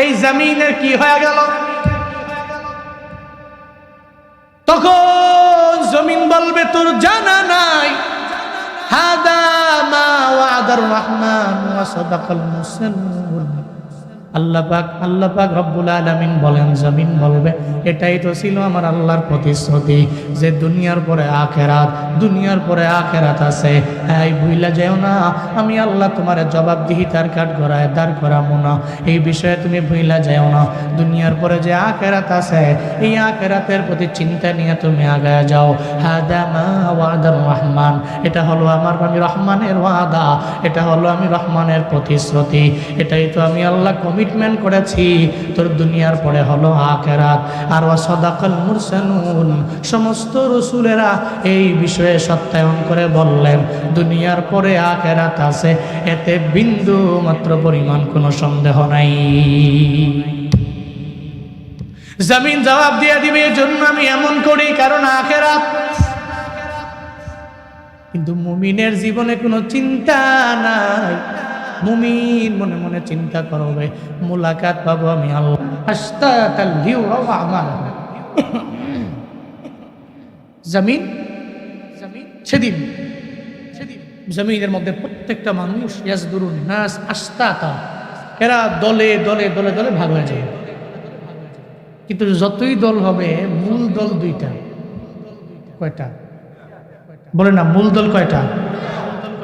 এই জমিনের কি হয়ে গেল? তখন জমিন বলবে, তোর জানা নাই, হাদা মা ওয়াদার রহমান ওয়া সাদাকাল মুরসালুন। আল্লাহ পাক রব্বুল আলামিন বলেন, জমিন বলবে, এটাই তো ছিল আমার আল্লাহর প্রতিশ্রুতি যে দুনিয়ার পরে আখেরাত, দুনিয়ার পরে আখেরাত আছে। এই ভুইলা যাও না, আমি আল্লাহ তোমার জবাবদিহিতার কাঠ গড়ায় দাঁড় করাবো না, এই বিষয়ে তুমি ভুইলা যাও না। দুনিয়ার পরে যে আখেরাত আছে, এই আখেরাতের প্রতি চিন্তা নিয়ে তুমি আগায় যাও। হাদা মা ওয়াদার রহমান, এটা হলো আমি রহমানের ওয়াদা, এটা হলো আমি রহমানের প্রতিশ্রুতি, এটাই তো আমি আল্লাহ কমিটমেন্ট করেছি। তোর দুনিয়ার পরে হলো আখেরাত। আর ওয়া সাদাকাল মুরসালুন, সমস্ত রাসূলেরা এই বিষয়ে সত্যায়ন করে বললেন দুনিয়ার পরে আখেরাত আছে, এতে বিন্দু মাত্র পরিমাণ কোনো সন্দেহ নাই। জমিন জবাব দিয়ে দিবে, এজন্য আমি এমন করি কারণ আখেরাত। কিন্তু মুমিনের জীবনে কোনো চিন্তা নাই। মুমিন মনে মনে চিন্তা করবে, মুলাকাত পাবো আমি আল্লাহ। আশতাকাল লিউরা ওয়া আমাল। জমিন সেদিন জমিনের মধ্যে প্রত্যেকটা মানুষ ইয়াসদুরুন নাস আশতাকা, এরা দলে দলে দলে দলে ভাগ হয়ে যায়। কিন্তু যতই দল হবে, মূল দল 2টা। কয়টা বলে না? মূল দল কয়টা?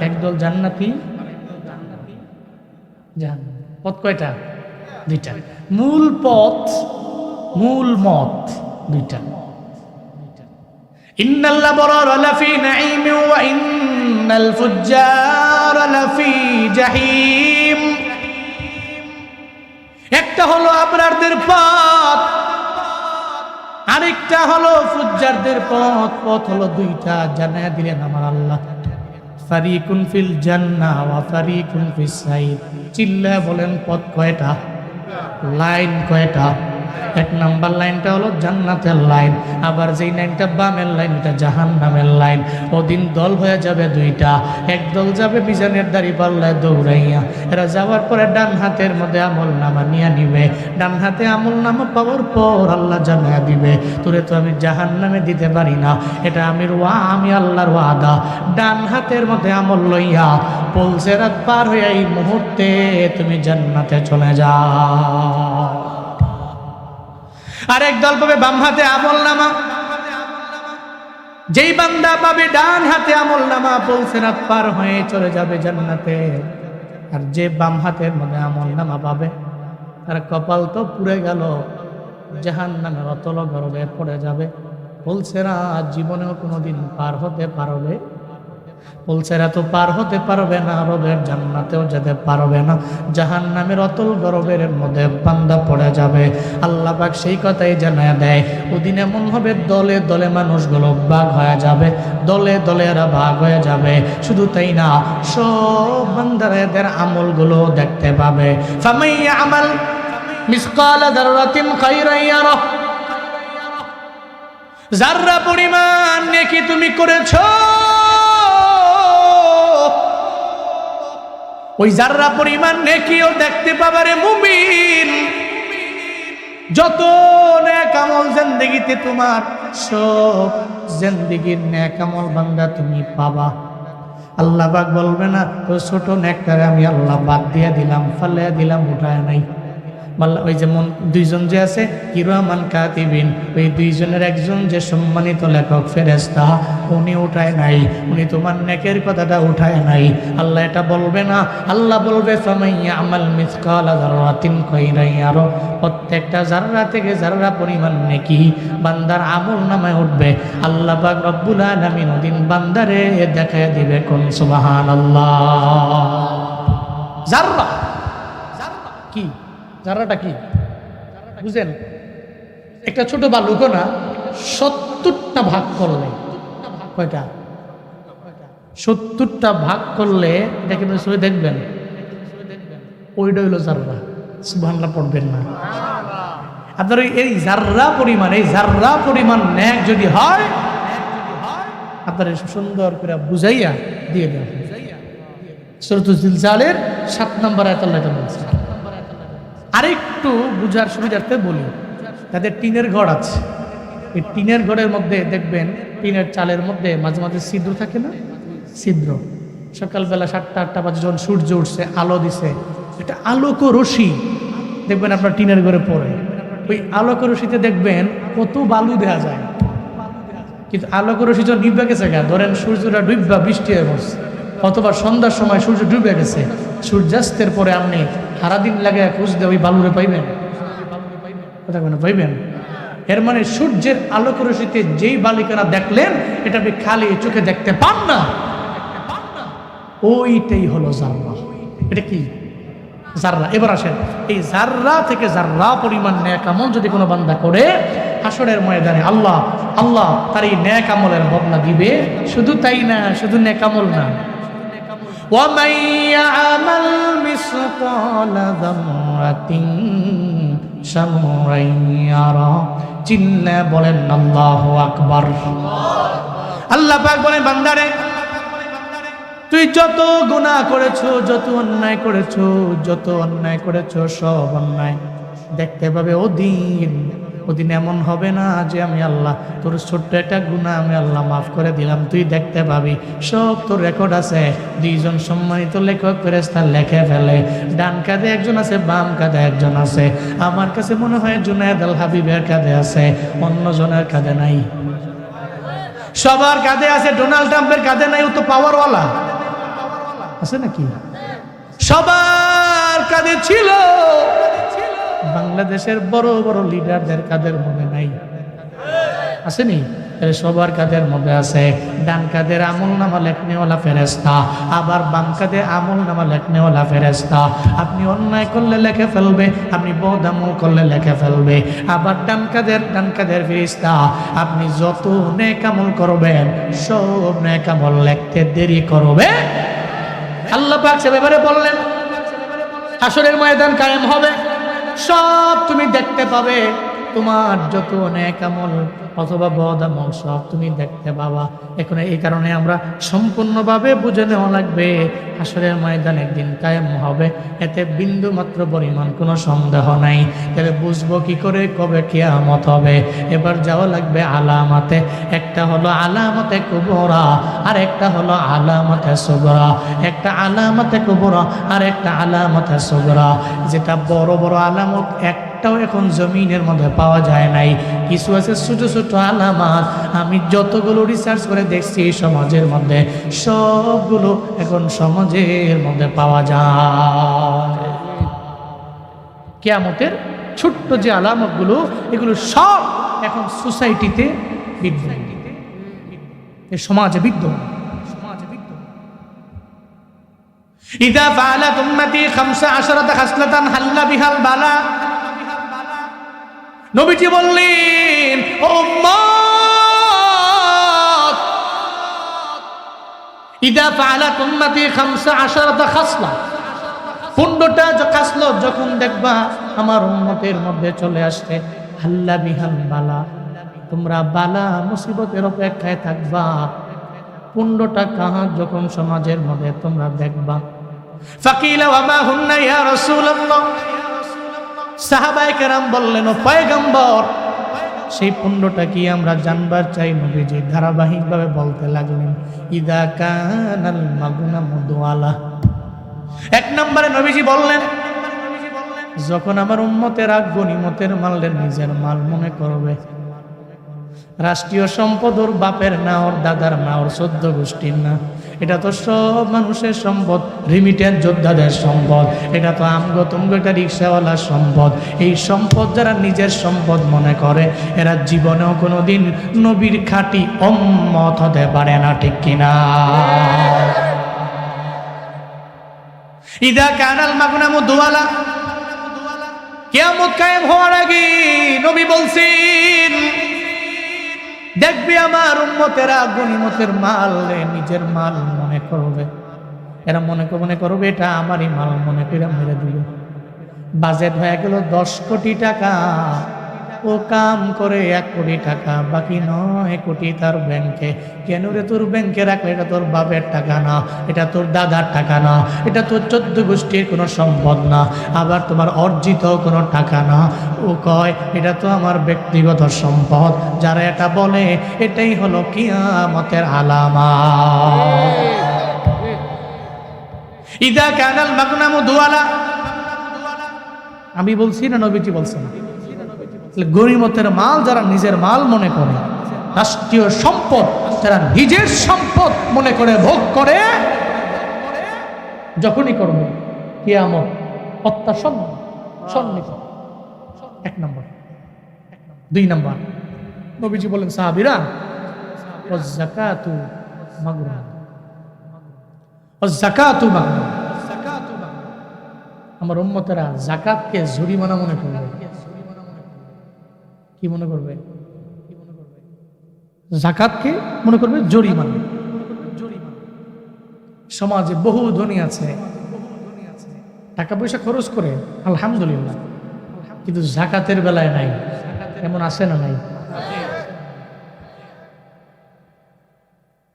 এক দল জান্নাতি, পথ কয়টা? 2টা। মূল পথ, মূল মত 2টা। ইন্নাল আবরারা লাফি নাঈম ওয়া ইন্নাল ফুজ্জারা লাফি জাহিম। একটা হলো আবরারদের পথ, আরেকটা হলো ফুজ্জারদের পথ। পথ হলো 2টা, জানায়া দিলেন আমার আল্লাহ। ফারিকুন ফিল জান্নাহ ওয়া ফারিকুন ফিস সাইর। চিল্লা বলেন পথ কয়টা? লাইন কয়টা? 1 নাম্বার লাইনটা হলো জান্নাতের লাইন, আবার যেই লাইনটা বামের লাইন এটা জাহান্নামের লাইন। ওদিন দল হয়ে যাবে 2টা। এক দল যাবে মিজানের দাড়ি পাল্লায় দৌড়াইয়া, এরা যাওয়ার পরে ডান হাতের মধ্যে আমল নামা নিয়ে নিবে। ডান হাতে আমল নামা পাওয়ার পর আল্লাহ জানায়া দিবে, তোরে তো আমি জাহান্নামে দিতে পারি না, এটা আমি আল্লাহর ওয়াদা। ডান হাতের মধ্যে আমল লইয়া পুলসিরাত পার হয়ে এই মুহূর্তে তুমি জান্নাতে চলে যাও। আরেক দল পাবে বাম হাতে আমল নামা। যেই বান্দা পাবে ডান হাতে আমল নামা, পুলসিরাত পার হয়ে চলে যাবে জান্নাতে। আর যে বাম হাতের মধ্যে আমল নামা পাবে, তার কপাল তো পুড়ে গেল, জাহান্নামের অতল গর্ভে পড়ে যাবে। বলছে না জীবনেও কোনোদিন পার হতে পারবে, বলছে এরা তো পার হতে পারবে না, রবের জান্নাতেও যেতে পারবে না, জাহান্নামের অতল গর্ভের মধ্যে বান্দা পড়ে যাবে। আল্লাহ পাক সেই কথাই জানায় দেয়, ওদিন এমন হবে দলে দলে মানুষগুলো ভাগ হয়ে যাবে, দলে দলে এরা ভাগ হয়ে যাবে। শুধু তাই না, সব বান্দারা এদের আমলগুলো দেখতে পাবে। ফামাইয়া আমাল মিসকালা যাররাতিন খায়রান ইয়ারা, যাররা পরিমাণ নেকি তুমি করেছো, ওই যাররা পরিমাণ নেকিও দেখতে পাবে রে মুমিন। যত নেক আমল জিন্দেগিতে তোমার, সব জিন্দেগির নেক আমল বান্দা তুমি পাবা। আল্লাহ পাক বলবে না তো ছোট নেকটারে আমি আল্লাহ বাদ দিয়ে দিলাম, ফালিয়ে দিলাম, উঠায় নাই। ওই যেমন দুইজন যে আছে কিরামান কাতিবিন, ওই দুইজনের একজন যে সম্মানিত লেখক ফেরেশতা, উনি উঠায় নাই, উনি তোমার নেকের কথাটা উঠায় নাই। আল্লাহ এটা বলবে না, আল্লাহ বলবে ফামাইয়া আমাল মিসকালা যাররাতিন খায়রান ইয়ারা, প্রত্যেকটা যাররা থেকে যাররা পরিমাণ নেকি বান্দার আমল নামায় উঠবে। আল্লাহ পাক রব্বুল আলামিন ওদিন বান্দারে দেখায় দিবে, কোন সুবহানাল্লাহ। যাররা কি, যারাটা কি বুঝেন? একটা ছোট বালুকণা 70টা ভাগ করলে, কয়টা? 70টা ভাগ করলে দেখেন, দেখবেন ওইটা হইল যাররা। সুবহানাল্লাহ পড়বেন না আপনার? এই যাররা পরিমাণ, এই যাররা পরিমাণ নেক যদি হয়, আপনার সুন্দর করে বুঝাইয়া দিয়ে দেওয়া। সূরাতুল জিলজালের 7 নম্বর আয়াত আল্লাহ এটা বলছে। আরেকটু বুঝার সুবিধার্থে বলি, তাদের টিনের ঘর আছে, এই টিনের ঘরের মধ্যে দেখবেন টিনের চালের মধ্যে মাঝে মাঝে ছিদ্র থাকে না? ছিদ্র। সকালবেলা 7টা-8টা বাজে যখন সূর্য উঠছে, আলো দিছে, এটা আলোক রশ্মি দেখবেন আপনার টিনের ঘরে পড়ে। ওই আলোক রশ্মিতে দেখবেন কত বালু দেওয়া যায়, কিন্তু আলোক রশ্মি যখন নিভে গেছে, ধরেন সূর্যটা ডুববা বৃষ্টি হয়ে পড়ছে, অথবা সন্ধ্যার সময় সূর্য ডুবে গেছে, সূর্যাস্তের পরে আপনি সারাদিন লাগে খুঁজতে ওই বালুরে পাইবেন? কথা বলেন, পাইবেন? এর মানে সূর্যের আলোক রশ্মিতে যেই বালিকারা দেখলেন, এটা আপনি খালি চোখে দেখতে পান না, ওইটাই হলো যাররা। এটা কি? যাররা। এবার আসেন, এই যাররা থেকে যাররা পরিমাণ নেক আমল যদি কোনো বান্দা করে, হাসরের ময়দানে আল্লাহ তার এই নেক আমলের বদলা দিবে। শুধু তাই না, শুধু নেক আমল না, وَمَنْ يَعْمَلْ مِثْقَالَ ذَرَّةٍ شَرًّا يَرَهُ। চিল্লা বলেন আল্লাহু আকবার। আল্লাহ পাক বলেন, বান্দারে তুই যত গুনাহ করেছো, যত অন্যায় করেছো, সব অন্যায় দেখতে পাবে। ওদিন এমন হবে না যে আমি আল্লাহ তোর ছোট্ট একটা গুনাহ আমি আল্লাহ মাফ করে দিলাম, তুই দেখতে পাবি সব তোর রেকর্ড আছে। দুইজন সম্মানিত লেখক ফেরেশতা লেখে ফেলে, ডান কাঁধে একজন আছে, বাম কাঁধে একজন আছে। আমার কাছে মনে হয় জুনায়েদ আল হাবিবের কাঁধে আছে, অন্য জনের কাঁধে নাই। সবার কাঁধে আছে, ডোনাল্ড ট্রাম্পের কাঁধে নাই, ও তো পাওয়ারওয়ালা আছে নাকি? সবার কাঁধে ছিল, বাংলাদেশের বড় বড় লিডারদের কাঁধের মধ্যে নাই, আসেনি? সবার কাঁধের মধ্যে আছে। ডান কাঁধের আমলনামা লেখনেওয়ালা ফেরেশতা, আবার বাম কাঁধে আমলনামা লেখনেওয়ালা ফেরেশতা। আপনি অন্যায় করলে লেখে ফেলবে, আপনি বদ আমল করলে লেখে ফেলবে। আবার ডান কাঁধের ফেরেশতা, আপনি যত নেক আমল করবেন, সব নেক আমল লিখতে দেরি করবে। আল্লাহ পাক সে ব্যাপারে বললেন, হাসরের ময়দান কায়েম হবে, সব তুমি দেখতে পাবে, তোমার যত নেক আমল অথবা বদ আমল সব তুমি দেখতে পাবা। এখন এই কারণে আমরা সম্পূর্ণভাবে বুঝে নেওয়া লাগবে, হাসরের ময়দান একদিন কায়েম হবে, এতে বিন্দু মাত্র পরিমাণ কোনো সন্দেহ নাই। তাহলে বুঝবো কি করে কবে কিয়ামত হবে? এবার যাওয়া লাগবে আলামাতে। একটা হলো আলামাতে কুবরা, আর একটা হলো আলামাতে সুগরা। একটা আলামাতে কুবরা আর একটা আলামাতে সুগরা। যেটা বড় বড় আলামত একটাও এখন জমিনের মধ্যে পাওয়া যায় নাই, কিছু আছে ছোট ছোট আলামত। আমি যতগুলো রিসার্চ করে দেখছি সমাজের মধ্যে, সবগুলো এখন সমাজের মধ্যে পাওয়া যায়। কিয়ামতের ছোট্ট যে আলামতগুলো, এগুলো সব এখন সোসাইটিতে বিদ্যমান, এই সমাজে বিদ্যমান। ইদা ফাআলাত উম্মতি 15 খাসলাতান হাল্লা বিহাল বালা। নবীজি বললেন, ও উম্মত, ইদা ফাআলাত উম্মতি 15 খাসলা, 15টা খাসলত যখন দেখবা আমার উম্মতের মধ্যে চলে আসছে, হাল্লা বিহাল বালা, তোমরা বালা মুসিবতের অপেক্ষায় থাকবা। 15টা কাজ যখন সমাজের মধ্যে তোমরা দেখবা। ফাকিলা ওয়া মা হুন্না ইয়া রাসূলুল্লাহ, সাহাবায়ে কেরাম বললেন, ও পয়গম্বর, সেই 15টা কি আমরা জানবার চাই। নবীজি ধারাবাহিকভাবে বলতে লাগলেন, ইদা কানাল মাগনামু দুআলা। 1 নম্বরে নবীজি বললেন, যখন আমার উম্মতেরা গনিমতের মালের নিজের মাল মনে করবে, রাষ্ট্রীয় সম্পদ ওর বাপের না, ওর দাদার না, ওর 14 গোষ্ঠীর না, এটা তো সব মানুষের সম্পদ, রিমিটেন্স যোদ্ধাদের সম্পদ, এটা তো আমগো তুমগো একটা রিক্সাওয়ালার সম্পদ। এই সম্পদ যারা নিজের সম্পদ মনে করে, এরা জীবনেও কোনোদিন নবীর খাঁটি উম্মত হতে পারে না, ঠিক কিনা? ইদা কানাল মাগনামু দুআলা, কিয়ামত কায়েম হওয়ার আগে নবী বলছেন, দেখবি আমার উম্মতেরা গনিমতের মাল নিজের মাল মনে করবে, এরা মনে করবে এটা আমারই মাল মনে করে মেরে দিবে। বাজেট হয়ে গেল 10 কোটি টাকা, ও কাম করে 1 কোটি টাকা, বাকি 9 কোটি তার ব্যাংকে। কেন রে, তোর ব্যাংকে রাখলে এটা তোর বাপের টাকা না, এটা তোর দাদার টাকা না, এটা তোর 14 গোষ্ঠীর কোনো সম্পদ না, আবার তোমার অর্জিত কোনো টাকা না। ও কয় এটা তো আমার ব্যক্তিগত সম্পদ। যারা এটা বলে, এটাই হলো কিয়ামতের আলামত। ইদা কানাল মাগনামু দুআলা, আমি বলছি না নবীজি বলছেন? গনিমতের মাল যারা নিজের মাল মনে করে, রাষ্ট্রীয় সম্পদ যারা নিজের সম্পদ মনে করে ভোগ করে, যখনই করবে কিয়ামত অত্যাসন্নিহিত। 1 নম্বর। 2 নম্বর, নবীজি বলেন, সাহাবীরা, ওয়াজ যাকাতু মাগরুম, ওয়াজ যাকাতু মাগরুম। আমার উম্মতেরা যাকাতকে জরিমানা মনে করবে। কি মনে করবে? যাকাতকে মনে করবে জরিমানা। সমাজে বহু ধনী আছে, টাকা পয়সা খরচ করে, আলহামদুলিল্লাহ, কিন্তু যাকাতের বেলায় নাই। এমন আছে না নাই?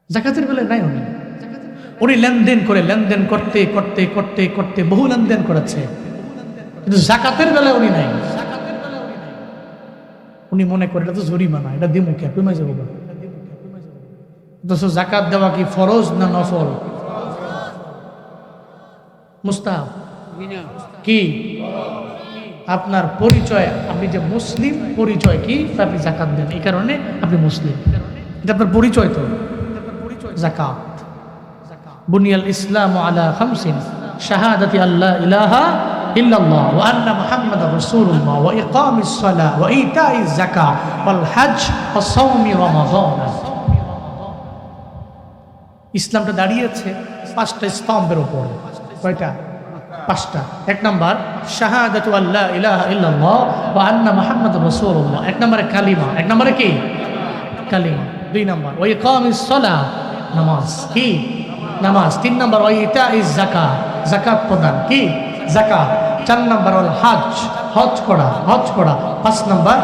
যাকাতের বেলায় নাই। উনি লেনদেন করে, লেনদেন করতে করতে করতে করতে বহু লেনদেন করেছে, কিন্তু যাকাতের বেলায় উনি নাই। উনি মনে করে এটা তো জরিমানা, এটা দিমু কে, কমে যাবো। অথচ যাকাত দেওয়া কি ফরজ না নফল? মুস্তাহাব। কি আপনার পরিচয়, আপনি যে মুসলিম পরিচয় কি, আপনি যাকাত দেন, এই কারণে আপনি মুসলিম, এটা আপনার পরিচয়। তো যাকাত, বুনিয়াল ইসলামু আলা 5 শাহাদাতি আল্লা ইলাহা ইল্লাল্লাহ ওয়া আন্না মুহাম্মাদার রাসূলুল্লাহ ওয়া ইকামিস সালাহ ওয়া ইতাইজ যাকাহ ওয়াল হজ ওয়া সাওমি রমাদান। ইসলামটা দাঁড়িয়েছে 5টা স্তম্ভের উপর। কয়টা? 5টা। 1 নাম্বার শাহাদাতু আল্লা ইলাহা ইল্লাল্লাহ ওয়া আন্না মুহাম্মাদার রাসূলুল্লাহ, 1 নম্বরে কালিমা। 1 নম্বরে কি? কালিমা। 2 নম্বর ওয়া ইকামিস সালাহ, নামাজ। কি? নামাজ। 3 নম্বর ওয়া ইতাইজ যাকাহ, যাকাত প্রদান। কি? যাকাত। 4 নম্বর হল হজ, হজ করা, হজ করা। 5 নম্বর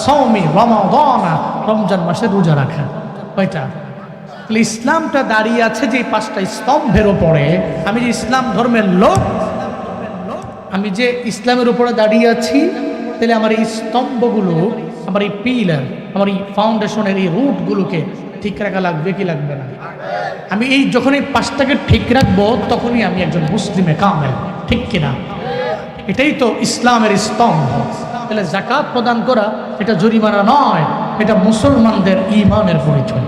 সাওমি রমাদান, রমজান মাসে রোজা রাখা। কয়টা? তাহলে ইসলামটা দাঁড়িয়ে আছে যে 5টা স্তম্ভের উপরে। আমি যে ইসলাম ধর্মের লোক, আমি যে ইসলামের উপরে দাঁড়িয়ে আছি, তাহলে আমার এই স্তম্ভগুলো, আমার এই পিলার, আমার এই ফাউন্ডেশনের এই রুটগুলোকে ঠিক রাখা লাগবে কি লাগবে না? আমি এই যখন এই 5টাকে ঠিক রাখবো, তখনই আমি একজন মুসলিমে কামেল, ঠিক কিনা? এটাই তো ইসলামের স্তম্ভ। তাহলে যাকাত প্রদান করা এটা জরিমানা নয়, এটা মুসলমানদের ঈমানের পরিচয়।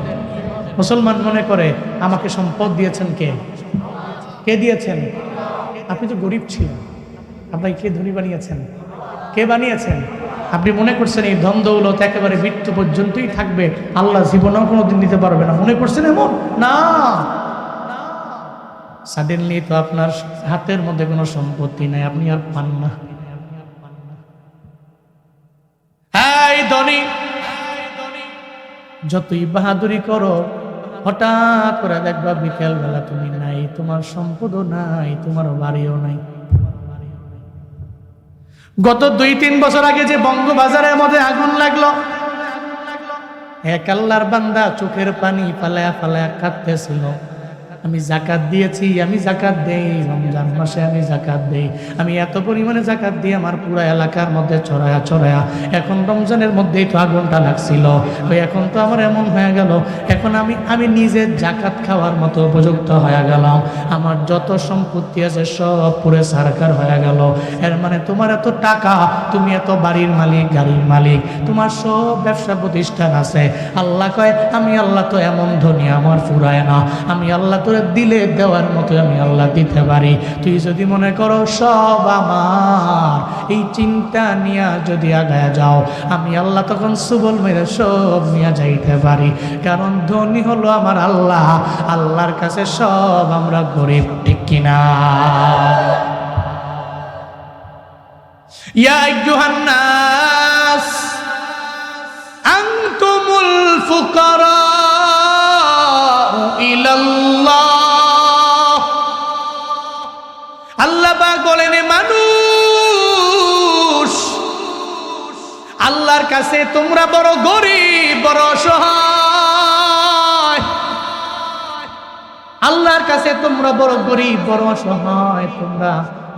মুসলমান মনে করে আমাকে সম্পদ দিয়েছেন কে? কে দিয়েছেন? আপনি তো গরিব ছিলেন, আপনাকে কে ধনী বানিয়েছেন? কে বানিয়েছেন? আপনি মনে করছেন এই ধন দৌলত একেবারে মৃত্যু পর্যন্তই থাকবে, আল্লাহ জীবনেও কোনোদিন দিতে পারবে না, মনে করছেন এমন না। সাডেনলি তো আপনার হাতের মধ্যে কোনো সম্পত্তি নাই, আপনি আর পান না। এই ধনী যতই বাহাদুরি করো, হঠাৎ করে দেখবা বিকেল বেলা তুমি নাই, তোমার সম্পদও নাই, তোমার বাড়িও নাই। গত 2-3 বছর আগে যে বঙ্গবাজারের মধ্যে আগুন লাগলো, এক আল্লাহর বান্দা চোখের পানি ফালায়া ফালায়া কাঁদতেছিল। আমি জাকাত দিয়েছি, আমি জাকাত দেই, রমজান মাসে আমি জাকাত দেই, আমি এত পরিমাণে জাকাত দিই আমার পুরো এলাকার মধ্যে ছড়ায়া ছড়ায়া, এখন রমজানের মধ্যেই তো আগুনটা লাগছিল, ওই এখন তো আমার এমন হয়ে গেল, এখন আমি নিজে জাকাত খাওয়ার মতো উপযুক্ত হয়ে গেলাম, আমার যত সম্পত্তি আছে সব পুরো সরকার হয়ে গেল। এর মানে তোমার এত টাকা, তুমি এত বাড়ির মালিক, গাড়ির মালিক, তোমার সব ব্যবসা প্রতিষ্ঠান আছে। আল্লাহ কয় আমি আল্লাহ তো এমন ধনী, আমার ফুরায় না, আমি আল্লাহ তো দিলে দেওয়ার মতো আমি আল্লাহ দিতে পারি। তুই যদি মনে করো সব আমার, এই চিন্তা নিয়ে যদি আগায় যাও, আমি আল্লাহ তখন সুবল মেরে সব নিয়ে যাইতে পারি, কারণ ধনী হলো আমার আল্লাহ, আল্লাহর কাছে সব আমরা গরিব, ঠিক কিনা? ইয়া আইয়ুহান নাস আনতুমুল ফুকারা ইলাল্লাহ। আল্লাহ পাক বলেন মানুষ, আল্লাহর কাছে তোমরা বড় গরিব, বড় অসহায়। আল্লাহর কাছে তোমরা বড় গরিব, বড় অসহায়। তোমরা,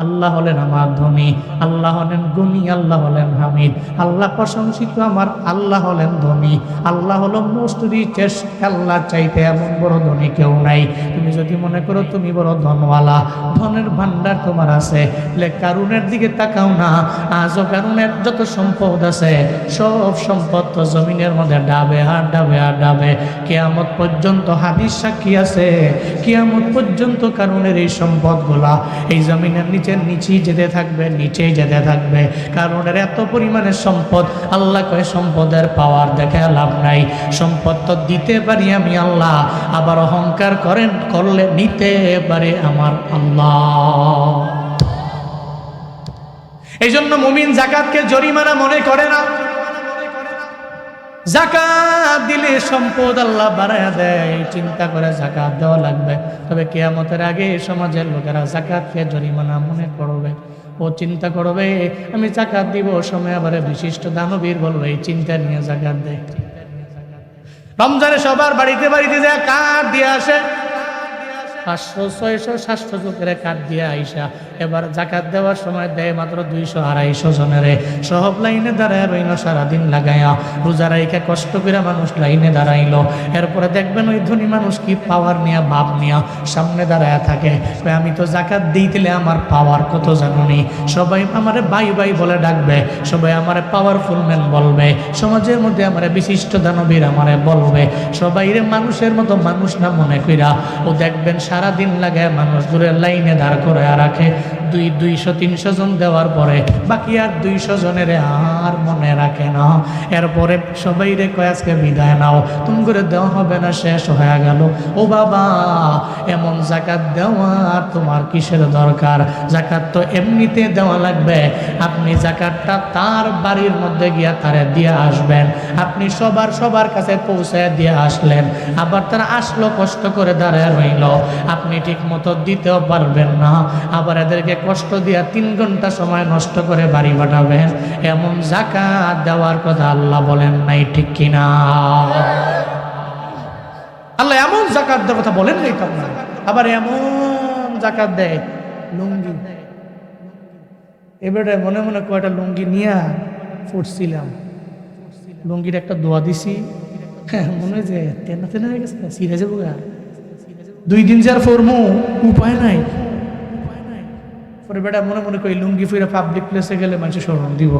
আল্লাহ হলেন আমার ধনী, আল্লাহ হলেন গুণী, আল্লাহ হলেন হামিদ, আল্লাহ প্রশংসিত, আমার আল্লাহ হলেন ধনী, আল্লাহ হলো মোস্ট রিচেস্ট। আল্লাহ চাইতে এমন বড় ধনী কেউ নাই। তুমি যদি মনে করো তুমি বড় ধনওয়ালা, ধনের ভান্ডার তোমার আছে, কারুনের দিকে তাকাও না, আজও কারুনের যত সম্পদ আছে সব সম্পদ তো জমিনের মধ্যে ডাবে আর ডাবে আর ডাবে, কিয়ামত পর্যন্ত হাদিস সাক্ষী আছে, কিয়ামত পর্যন্ত কারুনের এই সম্পদগুলা এই জমিনের নিচেই যেতে থাকবে, নিচেই যেতে থাকবে, কারণ এর এত পরিমাণে সম্পদ। আল্লাহ কয় সম্পদের পাওয়ার দেখে লাভ নাই, সম্পদ তো দিতে পারি আমি আল্লাহ, আবার অহংকার করলে নিতে পারে আমার আল্লাহ। এই জন্য মুমিন যাকাতকে জরিমানা মনে করে না। যাকাত দিলে সম্পদ আল্লাহ বাড়ায়া দেয়, চিন্তা করে যাকাত দেওয়া লাগবে। তবে কিয়ামতের আগে সমাজের লোকেরা যাকাতকে জরিমানা মনে করবে, ও চিন্তা করবে আমি যাকাত দিব, সময় আবার বিশিষ্ট দানবীর বলবে এই চিন্তা নিয়ে যাকাত দেয়। রমজানে সবার বাড়িতে বাড়িতে যায় কাঠ দিয়ে আসে, 500, 600, 700 লোকের কাঠ দিয়ে আইসা এবার জাকাত দেওয়ার সময় দেয় মাত্র 200, 250 জনেরে। সব লাইনে দাঁড়ায় রইল, সারাদিন লাগাইয়া রোজা রাইখা কষ্ট করে মানুষ লাইনে দাঁড়াইলো। এরপরে দেখবেন ওই ধনী মানুষ কি পাওয়ার নিয়া, ভাব নিয়া সামনে দাঁড়ায় থাকে, আমি তো জাকাত দিইতেলে আমার পাওয়ার কত জানুনি, সবাই আমারে ভাই ভাই বলে ডাকবে, সবাই আমারে পাওয়ারফুল ম্যান বলবে, সমাজের মধ্যে আমারে বিশিষ্ট দানবীর আমারে বলবে, সবাই রে মানুষের মতো মানুষ না মনে কইরা ও দেখবেন সারাদিন লাগায় মানুষ দূরে লাইনে দাঁড় করে রাখে। 200-300 জন দেওয়ার পরে বাকি আর 200 জনের আর মনে রাখে না। এরপরে সবাই রে কয় আজকে বিদায় নাও, তুমি করে দেওয়া হবে না, শেষ হয়ে গেল। ও বাবা, এমন জাকাত দেওয়ার তোমার কিসের দরকার? জাকাত তো এমনিতে দেওয়া লাগবে। আপনি জাকাতটা তার বাড়ির মধ্যে গিয়া তারে দিয়ে আসবেন, আপনি সবার কাছে পৌঁছে দিয়ে আসলেন, আবার তারা আসলো কষ্ট করে দাঁড়ায় রইল, আপনি ঠিক মতো দিতেও পারবেন না, আবার এদেরকে কষ্ট দিয়া 3 ঘন্টা সময় নষ্ট করে বাড়ি পাঠাবেন। এমন যাকাত দেওয়ার কথা আল্লাহ বলেন নাই, ঠিক কিনা? আল্লাহ এমন যাকাত দেওয়ার কথা বলেন নাই। আবার এমন যাকাত দেয় লুঙ্গি, এবারে মনে মনে কয়টা লুঙ্গি নিয়া ফুটছিলাম, লুঙ্গির একটা দোয়া দিছি, মনে হয় যে তেনা তেনা হয়ে গেছে, সিরে যাবো। 2 দিন যার ফরমু উপায় নাই, পরে বেটা মনে মনে করি লুঙ্গি ফিরে পাবলিক প্লেসে গেলে মানুষের স্মরণ দিব।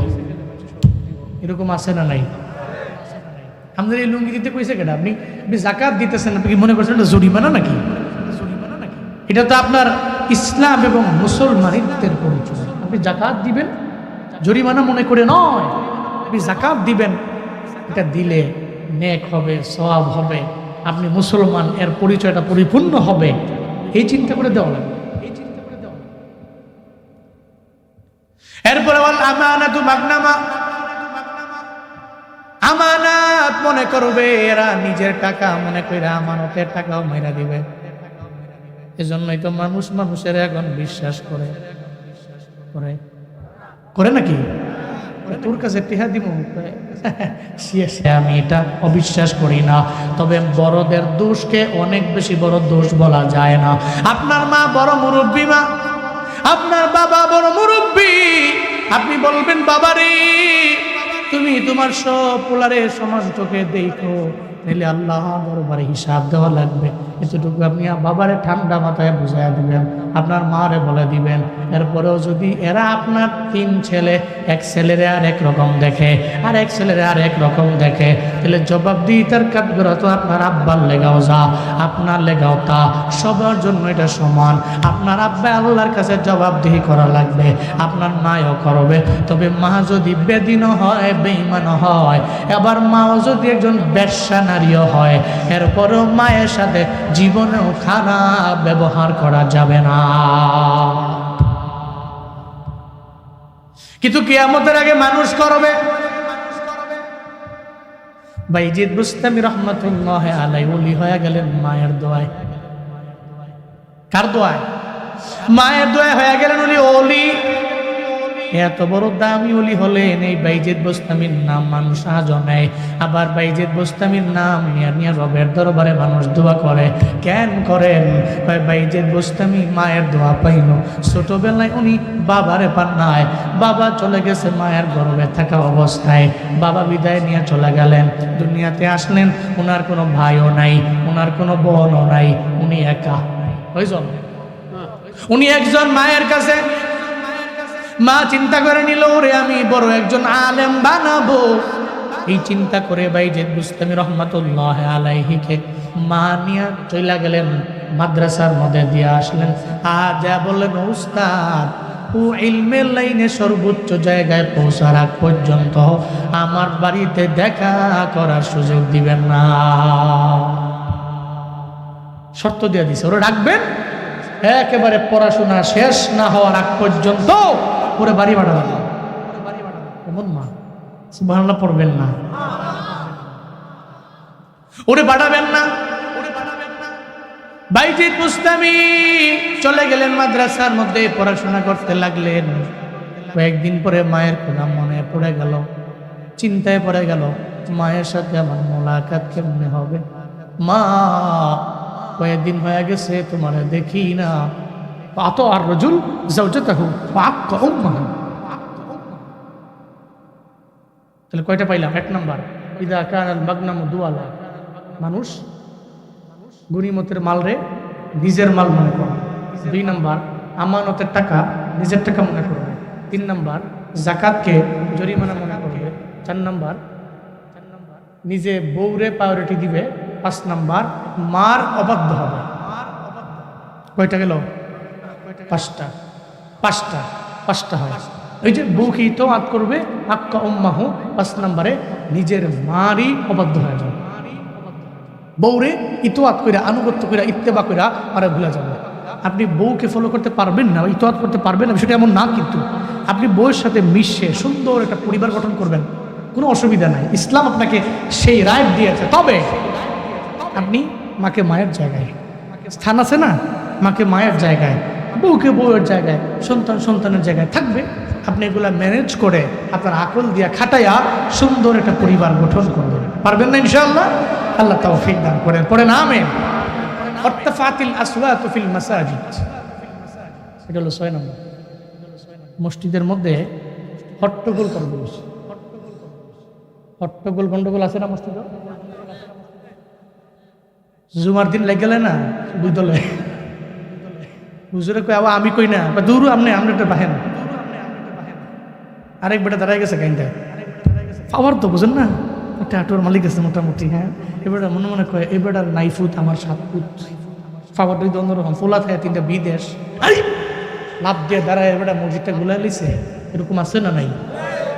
এরকম আছে না নাই? আমাদের এই লুঙ্গি দিতে কইছে কেন? আপনি জাকাত দিতেছেন, আপনি কি মনে করছেন এটা জরিমানা নাকি? এটা তো আপনার ইসলাম এবং মুসলমানিত্বের পরিচয়। আপনি জাকাত দিবেন, জরিমানা মনে করে নয়, আপনি যাকাত দিবেন, এটা দিলে নেক হবে, সওয়াব হবে, আপনি মুসলমান, এর পরিচয়টা পরিপূর্ণ হবে, এই চিন্তা করে দেওয়া লাগবে। এরপরে ওয়াল আমানাতু মাগনামা, আমানাত মনে করবে এরা, নিজের টাকা মনে করে আমানতের টাকাও মাইরা দিবে। এজন্যই তো মানুষ মানুষের এখন বিশ্বাস করে করে করে নাকি, তোর কাছে টিহা দিব আমি এটা অবিশ্বাস করি না। তবে বড়দের দোষকে অনেক বেশি বড় দোষ বলা যায় না। আপনার মা বড় মুরব্বী মা, আপনার বাবা বড় মুরব্বী, আপনি বলবেন বাবারে তুমি তোমার সব পোলারে সমান চোখে দেখো, তাহলে আল্লাহ দরবারে হিসাব দেওয়া লাগবে। এতটুকু আপনি বাবারে ঠান্ডা মাথায় বুঝাইয়া দিবেন, আপনার মারে বলে দিবেন। এরপরেও যদি এরা আপনার 3 ছেলে, এক ছেলেরে আর এক রকম দেখে, আর এক ছেলেরে আর এক রকম দেখে, তাহলে জবাবদিহিতার কাঠগড়া তো আপনার আব্বার লেগাও যা, আপনার লেগাও তা, সবার জন্য এটা সমান। আপনার আব্বা আল্লাহর কাছে জবাবদিহি করা লাগবে, আপনার মাও করবে। তবে মা যদি বেদিনও হয়, বেঈমান হয়, আবার মাও যদি একজন বেশ্যা নারীও হয়, এরপরও মায়ের সাথে জীবনেও খারাপ ব্যবহার করা যাবে না। কিন্তু কিয়ামতের আগে মানুষ করবে। বাইজিদ বুস্তামি রহমাতুল্লাহ আলাইহি ওলি হয়ে গেলেন মায়ের দোয়ায়। কার দোয়ায়? মায়ের দোয়ায় হয়ে গেলেন উনি ওলি। এত বড় দামি ওলি হলেন, এই বাইজিদ বুস্তামির নাম মানুষ আজও নেয়। আবার বাইজিদ বুস্তামির নাম নিয়ে রবের দরবারে মানুষ দোয়া করে। কেন করেন? বাইজিদ বুস্তামি মায়ের দোয়া পাইল। ছোটবেলায় উনি বাবারে পান নাই, বাবা চলে গেছে মায়ের গর্ভে থাকা অবস্থায়, বাবা বিদায় নিয়ে চলে গেলেন। দুনিয়াতে আসলেন, ওনার কোনো ভাইও নাই, ওনার কোনো বোনও নাই, উনি একা। উনি একজন মায়ের কাছে। মা চিন্তা করে নিল, ওরে আমি বড় একজন আলেম বানাবো। এই চিন্তা করে বাইজিদ বুস্তামি রহমাতুল্লাহ আলাইহিকে মা নিয়ে চলে গেলেন, মাদ্রাসার মধ্যে দিয়ে আসলেন। আর যা বললেন, উস্তাদ ও ইলমের লাইনে সর্বোচ্চ জায়গায় পৌঁছার আগ পর্যন্ত আমার বাড়িতে দেখা করার সুযোগ দিবেন না। শর্ত দিয়ে দিছে, ওরা ডাকবেন, একেবারে পড়াশোনা শেষ না হওয়ার আগ পর্যন্ত ওরে বাড়ি বাড়াবেন না। এমন মা, সুবহানাল্লাহ পড়বেন না, ওরে বাড়াবেন না। বাইজিদ বুস্তামি চলে গেলেন মাদ্রাসার মধ্যে, পড়াশোনা করতে লাগলেন। কয়েকদিন পরে মায়ের কথা মনে পড়ে গেল, চিন্তায় পড়ে গেল, মায়ের সাথে আমার মোলাকাত কেমনে হবে? মা, কয়েকদিন হয়ে গেছে তোমার দেখি না। আতো আর রজুল যাওজাতাহু ফাআক্কা উম্মাহু। তাহলে কয়টা পাইলাম? 1 নাম্বার, ইদা কানাল মাগনামু দুয়ালা, মানুষ গনিমতের মাল রে নিজের মাল মনে করে। 2 নাম্বার, আমানতের টাকা নিজের টাকা মনে করবে। 3 নাম্বার, যাকাতকে জরিমানা মনে করবে। 4 নাম্বার, নিজে বউরে প্রায়োরিটি দিবে। 5 নাম্বার, মার অবাধ্য হবে। কয়টা গেল? 5টা। 5টা হয়। ওই যে বউকে ইতোয়াত করবে, আক্কা উম্মাহু। 5 নাম্বারে নিজের মারই অবাধ্য হয়ে যাবে। বউরে ইতোয়াত কইরা, আনুগত্য কইরা, ইত্তেবা কইরা আরে ভুলে যাবে। আপনি বউকে ফলো করতে পারবেন না, ইতোয়াত করতে পারবেন না, সেটা এমন না, কিন্তু আপনি বউয়ের সাথে মিশে সুন্দর একটা পরিবার গঠন করবেন, কোনো অসুবিধা নাই। ইসলাম আপনাকে সেই রাইট দিয়েছে। তবে আপনি মাকে মায়ের জায়গায়, স্থান আছে না, মাকে মায়ের জায়গায়, বউকে বউয়ের জায়গায়, সন্তান সন্তানের জায়গায় থাকবে। আপনি এগুলা ম্যানেজ করে আপনার আকল দিয়া খাটাইয়া সুন্দর একটা পরিবার গঠন করবেন। পারবেন না ইনশাআল্লাহ? আল্লাহ তাওফীক দান করেন। পড়েন আমিন। অর্তাফাতিল আসওয়াতু ফিল মাসাজিদ, এটা হলো 6 নম্বর। মসজিদের মধ্যে হট্টগোল করবে, হট্টগোল গন্ডগোল আছে না মসজিদে? জুমার দিন লেগে গেলে না দুই দলে, হুজুরে কই আবার আমি কই না, দূর আপনি একটা বাহেন, আরেক বেটা দাঁড়াই গেছে কাইন্দায় পাওয়ার তো বুঝেন না, একটা আটোর মালিক আছে মোটামুটি। হ্যাঁ, এবারটা মনে মনে কয় এবারটার 9 ফুট আমার 7 ফুট, পাওয়ার দুই অন্যরকম, ফোলা থাকে 3টা বিদেশ, লাভ দিয়ে দাঁড়ায় এবারটা মসজিদটা গুলাই লিছে। এরকম আছে না নাই?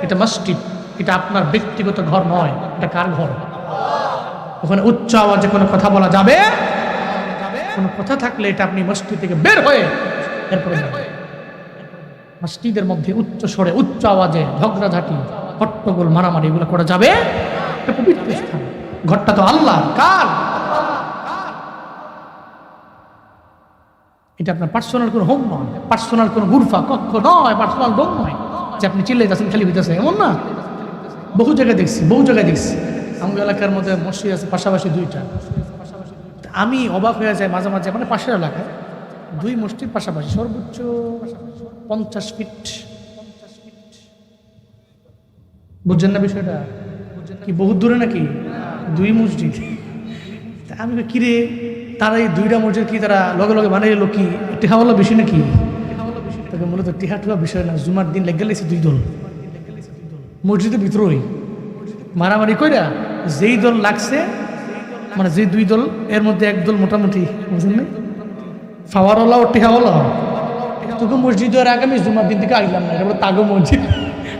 এটা মসজিদ, এটা আপনার ব্যক্তিগত ঘর নয়, এটা কার ঘর? ওখানে উচ্চ আওয়াজে কোনো কথা বলা যাবে? কোনো কথা থাকলে এটা আপনি মসজিদ থেকে বের হয়ে এরপরে যাবেন। মসজিদের মধ্যে উচ্চ স্বরে উচ্চ আওয়াজে ঝগড়াঝাটি হট্টগোল মারামারি এগুলো করা যাবে? এটা পবিত্র স্থান, ঘরটা তো আল্লাহর। কার? এটা আপনার পার্সোনাল কোনো হোম নয়, পার্সোনাল কোনো গুরফা কক্ষ নয়, পার্সোনাল রুম নয় যে আপনি চিল্লাইতেছেন খালি হইতেছে, এমন না। বহু জায়গায় দেখছি, বহু জায়গায় দেখছি আমাদের এলাকার মধ্যে মসজিদ আছে পাশাপাশি দুইটা। আমি অবাক হয়ে যাই মাঝে মাঝে, মানে পাশের এলাকায় দুই মসজিদ পাশাপাশি, সর্বোচ্চ 50 ফিট। বুঝছেন না বিষয়টা? কি বহুত দূরে নাকি দুই মসজিদ? আমি কিরে, তারা এই দুইটা মসজিদ কি তারা লগে লগে বানিয়ে এলো কি টিহাওয়ালা বেশি নাকি? তবে মূলত টিহা টুহা বিষয় না, জুমার দিন লেগে গেছে দুই দল মসজিদের ভিতরেই মারামারি কইরা যেই দল লাগছে, মানে যে দুই দল এর মধ্যে এক দল মোটামুটি বুঝলেন না ফাওয়ারওয়ালা ও টিহাওয়ালা। তোকে মসজিদের আগে আমি জুমার দিন থেকে আইলাম না, এটা তাগো মসজিদ।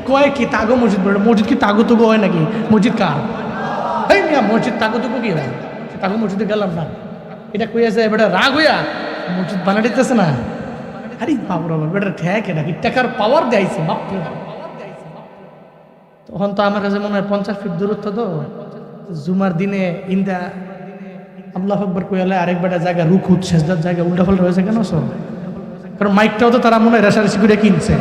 কয় কি তাগো মসজিদ? বলে মসজিদ কি তাগো তুগো হয় নাকি? মসজিদ কার? এই মিয়া মসজিদ তাগো তুগো কি হয়? তাগো মসজিদে গেলাম না, এটা কইয়াছে এবার রাগ হইয়া মসজিদ বানা দিতেছে না। আরে বাবুরা বেটা ঠেক নাকি টাকার পাওয়ার দেয়ছে বাপরে। তখন তো আমার কাছে মনে হয় 50 ফিট দূরত্ব, তো জুমার দিনে ইন্দা আল্লাহু আকবার কইলে আরেক বেটা জায়গা রুকুত সেজদার জায়গা উল্টাপাল্টা হয়েছে কেন? কারণ মাইকটাও তো তারা মনে হয় রেশারেশি করে কিনছে।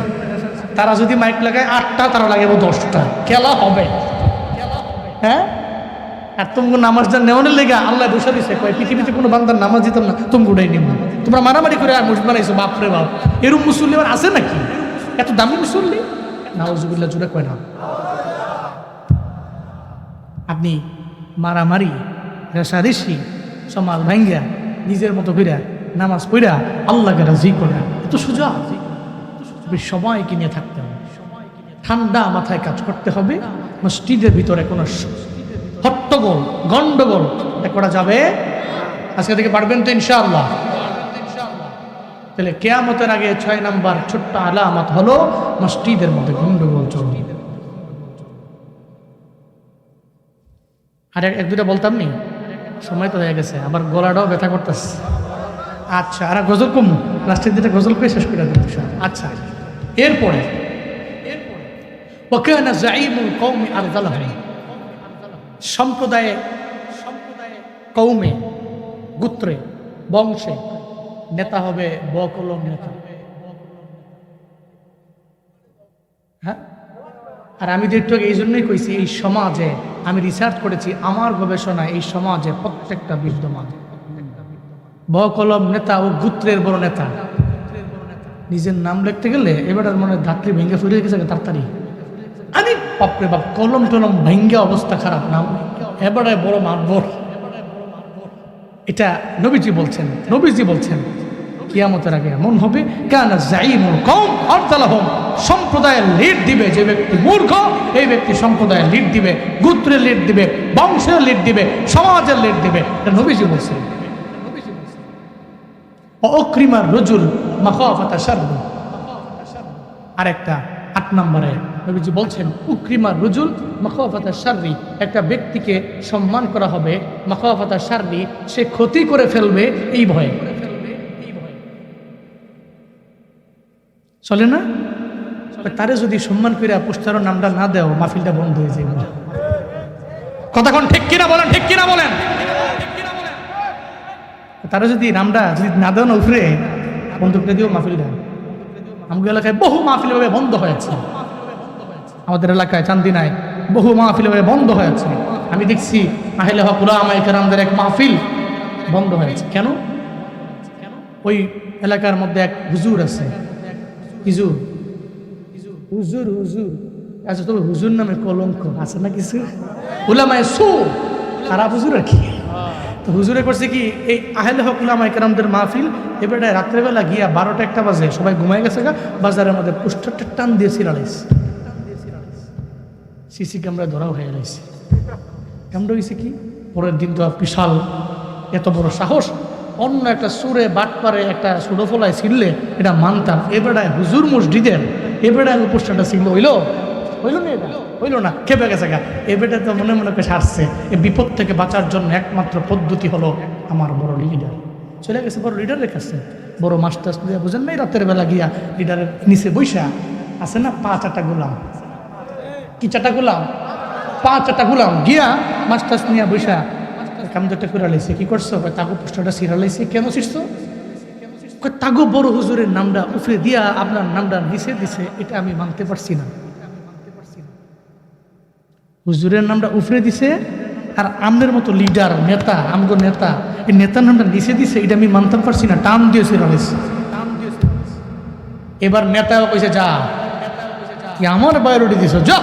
তারা যদি মাইক লাগায় 8টা, তারা লাগাবো 10টা, খেলা হবে। হ্যাঁ, আর তুমি নামাজ যা নেওয়ানের লেগে আল্লাহ বসে দিছে, কয় পৃথিবীতে কোনো বান্দার নামাজ দিতাম না, তুমি উঠাই নিব। তোমরা মারামারি করে আর মসজিদ বানাইছো, বাপরে বাপ। এরকম মুসল্লি আর আছে নাকি? এত দামি মুসল্লি? নাউজুবিল্লাহ, জুড়ে কয় না। আপনি মারামারি রেশারেশি সমাজ ভাঙ্গা নিজের মতো কইরা নামাজ পড়া আল্লাহকে রাজি করা এত সোজা? সবাইকে নিয়ে থাকতে হবে, ঠান্ডা মাথায় কাজ করতে হবে। মসজিদের ভিতরে কোনো হট্টগোল গন্ডগোল এটা করা যাবে? আজকে থেকে পারবেন তো ইনশাআল্লাহ? তাহলে কিয়ামতের আগে 6 নাম্বার ছোট্ট আলামত হলো মসজিদের মধ্যে গন্ডগোল চলবে। আর এক দুটা বলতাম নি, সময় তো হয়ে গেছে, আবার গলাটাও ব্যথা করতেছে। আচ্ছা, আর গজল কম, লাস্টের দিনটা গজল করে শেষ করে দেব। আচ্ছা, এরপরে ওয়াকানা যাঈমুল কওমি আরযালাহুম, সম্প্রদায়ে কওমে গোত্রে বংশে নেতা হবে বকলম নেতা। হ্যাঁ, আর আমি একটু এই জন্যই কইছি, এই সমাজে আমি রিসার্চ করেছি, আমার গবেষণায় এই সমাজে প্রত্যেকটা বিদ্যমান বকলম নেতা ও গোত্রের বড় নেতা। নিজের নাম লিখতে গেলে এবার মনে ধাত্রী ভেঙে ফুরে গেছে তাড়াতাড়ি। আমি বাপরে বাপ, কলম টলম ভেঙ্গে অবস্থা খারাপ, নাম এবারে বড় মাতবর। এটা নবীজি বলছেন, নবীজি বলছেন কিয়ামতের আগে এমন হবে, কানা যাঈমুল কওম আরযালাহুম, সম্প্রদায়ের লিড দিবে যে ব্যক্তি মূর্খ, এই ব্যক্তি সম্প্রদায়ের লিড দিবে, গোত্রের লিড দিবে, বংশের লিড দিবে, সমাজের লিড দিবে। এটা নবীজি বলছেন। অক্রিমার রজুল মাখাফাতা শাররি, আরেকটা 8 নম্বরে নবীজি বলছেন উক্রিমার রজুল মাখাফাতা শাররি, একটা ব্যক্তিকে সম্মান করা হবে মাখাফাতা শাররি, সে ক্ষতি করে ফেলবে এই ভয়ে। চলে না? তারে যদি সম্মান করে পুস্তার নামটা না দেও, মাহফিলটা বন্ধ হয়ে যাবে। কথা কোন ঠিক কিনা বলেন, ঠিক কিনা বলেন? তারা যদি নামটা যদি না দেও না উঠরে বন্ধ করে দিও মাহফিলটা। আমাদের এলাকায় বহু মাহফিল ভাবে বন্ধ হয়েছে, আমাদের এলাকায় চান্দিনায় বহু মাহফিল ভাবে বন্ধ হয়েছে। আমি দেখছি আহলে হক উলামায়ে কেরামদের এক মাহফিল বন্ধ হয়েছে। কেন? ওই এলাকার মধ্যে এক হুজুর আছে, হুজুর হুজুর হুজুর আচ্ছা, তবে হুজুর নামে কলঙ্ক আছে না কিছু, উলামায়ে সু, খারাপ হুজুর আর কি। তো হুজুরে করছে কি, এই আহলে হক উলামায়ে কেরামদের মাহফিল এবারে রাত্রেবেলা গিয়া 12টা-1টা বাজে, সবাই ঘুমাই গেছে গা, বাজারের মধ্যে পোস্টারটা টান দিয়ে ছিড়াইছে, সিসি ক্যামেরায় ধরাও হয়ে গেছে। ক্যামেরা হয়েছে কি, পরের দিন তো বিশাল এত বড় সাহস, অন্য একটা সুরে বাটপারে একটা সুডো ফলায় ছিললে এটা মানতাম। এবারে হুজুর মসজিদের এবারে উপস্থানটা ছিল হইল না, এটা হইল না, খেপে গেছে গা। এবারে তো মনে মনে করে সারছে। এই বিপদ থেকে বাঁচার জন্য একমাত্র পদ্ধতি হলো আমার বড় লিডার চলে গেছে, বড় লিডারের কাছে, বড় মাস্টার দিয়ে বুঝেন নাই, রাতের বেলা গিয়া লিডারের নিচে বৈশা আছে না 5-8 গোলাম, কি 4টা গোলাম, 5-8 গোলাম গিয়া মাস্টার নিয়ে বৈশা কামদটা করে লাইছে। কি করছো? তাগো পোস্টারটা ছিঁড়া লাইছে। কেন ছিঁড়ছো? তাগো বড় হুজুরের নামটা উফরে দিয়া আপনার নামটা নিচে দিছে, এটা আমি মানতে পারছি না। হুজুরের নামটা উফরে দিছে আর আমনের মতো লিডার নেতা, আমগো নেতা, এই নেতার নামটা নিচে দিছে, এটা আমি মানতে পারছি না, টান দিয়ে ছিঁড়া লাইছে। এবার নেতাও কইছে যা, কি আমার বায়োলটি দিছ যা,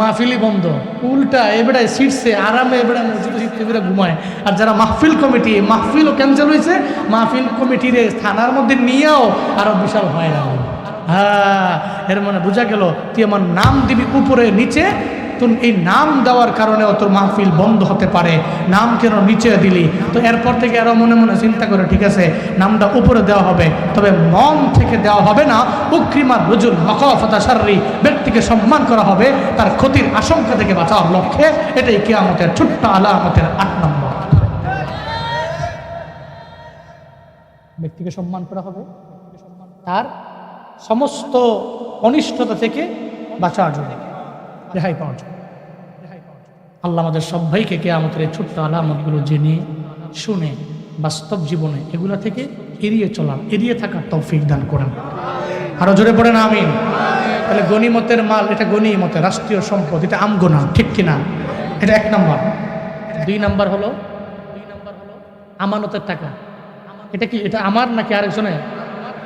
মাহফিলই বন্ধ। উল্টা এবারে সিটছে আরামে, এবারে মসজিদে সিটতে এবারে ঘুমায়। আর যারা মাহফিল কমিটি, মাহফিলও ক্যান্সেল হয়েছে, মাহফিল কমিটিরে থানার মধ্যে নিয়েও আরো বিশাল হয় না। হ্যাঁ, এর মানে বোঝা গেল তুই আমার নাম দিবি উপরে নিচে, তো এই নাম দেওয়ার কারণেও তোর মাহফিল বন্ধ হতে পারে। নাম কেন নিচে দিলি? তো এরপর থেকে আরো মনে মনে চিন্তা করে ঠিক আছে নামটা উপরে দেওয়া হবে, তবে মন থেকে দেওয়া হবে না। উকরিমার রজুল মাখাফাতা শাররি, ব্যক্তিকে সম্মান করা হবে তার ক্ষতির আশঙ্কা থেকে বাঁচার লক্ষ্যে। এটাই কিয়ামতের ছোট্ট আলামতের 8 নম্বর। ব্যক্তিকে সম্মান করা হবে তার সমস্ত অনিষ্টতা থেকে বাঁচার জন্য, রেহাই পাওয়ার জন্য। আল্লাহ আমাদের সবাইকে কিয়ামতের এই ছোট্ট আলামতগুলো জেনে শুনে বাস্তব জীবনে এগুলা থেকে এড়িয়ে থাকার তৌফিক দান করেন। আরো জোরে পড়েন আমিন। তাহলে গনিমতের মাল, এটা গনিমতের রাষ্ট্রীয় সম্পদ, এটা আমগোনা, ঠিক কিনা? এটা 1 নম্বর। 2 নম্বর হলো আমানতের টাকা। এটা কি, এটা আমার নাকি আরেকজনের?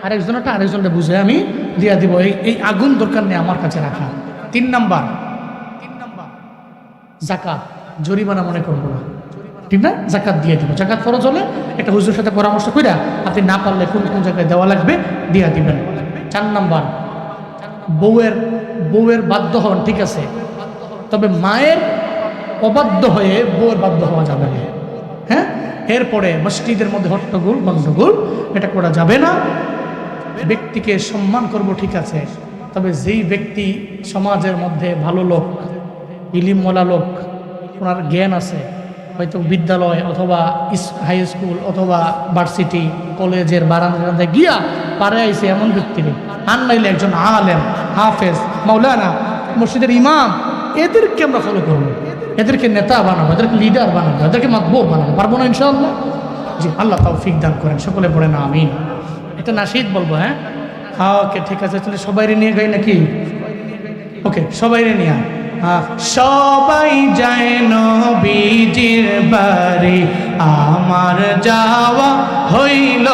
আরেকজনেরটা আরেকজনটা বুঝে আমি দিয়া দিব, এই আগুন দরকার নেই আমার কাছে রাখা। 3 নম্বর জাকাত, জরিমানা মনে করবো না, ঠিক না? জাকাত দিয়ে দিব। জাকাত ফরজ হলে একটা হুজুরের সাথে পরামর্শ কইরা আপনি না পারলে কোন কোন জায়গায় দেওয়া লাগবে দিয়া দিবেন। 4 নম্বর বউয়ের বাধ্য হন, ঠিক আছে, তবে মায়ের অবাধ্য হয়ে বউয়ের বাধ্য হওয়া যাবে না। হ্যাঁ, এরপরে মসজিদের মধ্যে হট্টগোল গন্ডগোল এটা করা যাবে না। ব্যক্তিকে সম্মান করব, ঠিক আছে, তবে যেই ব্যক্তি সমাজের মধ্যে ভালো লোক, ইলিমওয়ালা লোক, ওনার জ্ঞান আছে, হয়তো বিদ্যালয় অথবা হাই স্কুল অথবা ভার্সিটি কলেজের বারান্দায় গিয়া পারে আইছে এমন ব্যক্তিরে, আর নাইলে একজন আলেম, হাফেজ, মাওলানা, মসজিদের ইমাম, এদেরকে আমরা ফলো করবো, এদেরকে নেতা বানাবো, এদেরকে লিডার বানাবো, এদেরকে মাতবর বানাবো। পারবো না ইনশাআল্লাহ? জি, আল্লাহ তৌফিক দান করেন। সকলে পড়ে না আমিন। এটা নাশিদ বলবো। হ্যাঁ, ওকে, ঠিক আছে। তাহলে সবাইরে নিয়ে গাই নাকি? ওকে, সবাইরে নিয়ে। সবাই যায় নবীজির বাড়ি, আমার যাওয়া হইল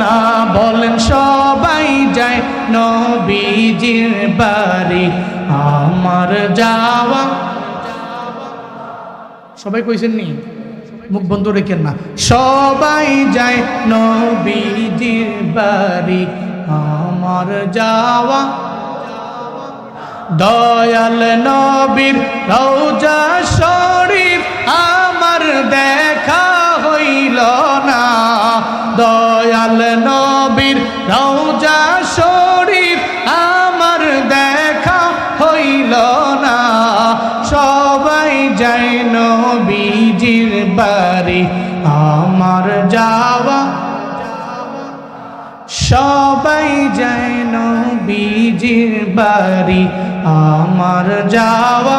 না। বলেন সবাই যায় নবীজির বাড়ি, আমার যাওয়া। সবাই কইছেন নি? মুখ বন্ধ রেখেন না। সবাই যায় নবীজির বাড়ি, আমার যাওয়া। দয়াল নবীর রওজা শরীফ আমার দেখা হইল না। দয়াল নবীর রওজা শরীফ আমার দেখা হইল না। সবাই যায় নবীজির বাড়ি, আমার যাওয়া। সবাই যায় নবীজির বাড়ি, আমার যাওয়া।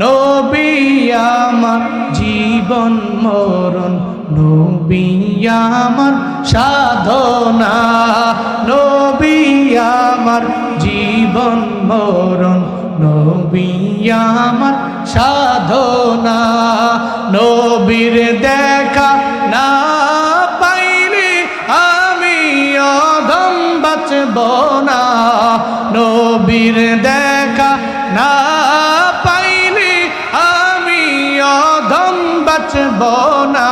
নবী আমার জীবন মরণ, নবী আমার সাধনা। নবী আমার জীবন মরণ, নবী আমার সাধনা। নবীর দেখা না পাইলে আমি অধম বাঁচব না। নবীর দেখা না পাইলে আমি অধম বাঁচব না।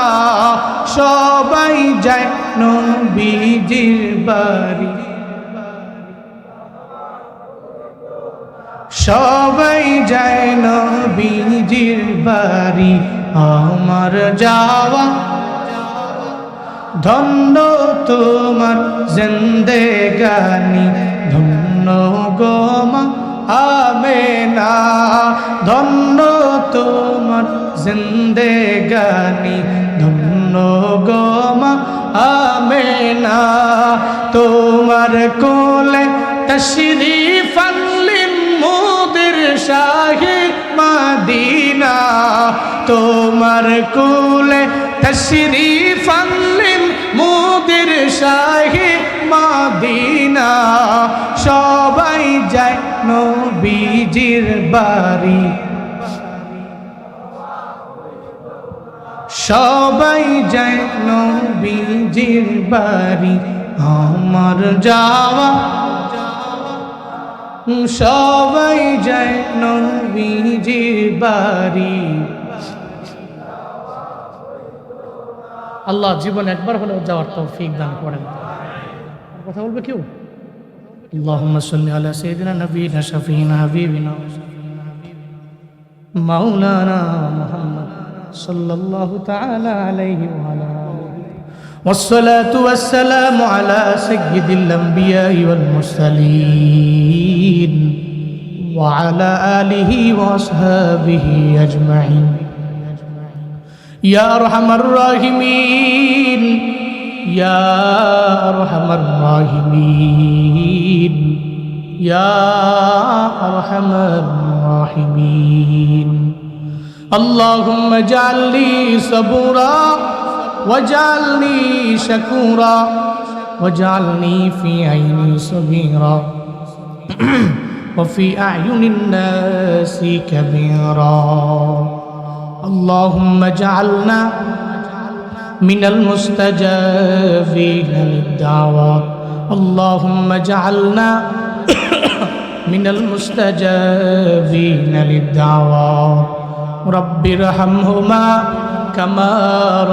সবাই যায় নবীজির বাড়ি, সবাই যায় নবীজির বাড়ি, আমার যাওয়া। ধন্য তোমার জিন্দেগানি, ধন্য গো মা আমেনা, ধন্য তোমার জিন্দেগানি, ধন্য গো মা আমেনা। তোমার কোলে তশরিফ আনলেন মোদের শাহে মদিনা, তোমার কোলে তশরিফ আনলেন মোদের শাহে মদিনা। সবাই যায় নবীজির বাড়ি, সবাই যায় নবীজির বাড়ি, আমার যাওয়া, সবাই যায় নবীজির বাড়ি। আল্লাহ জীবন একবার হলেও যাওয়ার তৌফিক দান করেন। কথা বলবে কেউ? আল্লাহুম্মা সাল্লি আলা সাইয়্যিদিনা নবিয়িনা শাফিঈনা হাবিবিনা মাওলানা মুহাম্মদ সাল্লাল্লাহু তাআলা আলাইহি ওয়া আলা আলিহি والصلاة والسلام على سيد الأنبياء والمرسلين وعلى آله وأصحابه أجمعين يا أرحم الراحمين يا أرحم الراحمين يا أرحم الراحمين اللهم اجعلني صبورا واجعلني شكورا واجعلني في عيني صغيرا وفي أعين الناس كبيرا اللهم اجعلنا من المستجابين للدعوات اللهم اجعلنا من المستجابين للدعوات رب ارحمهما كما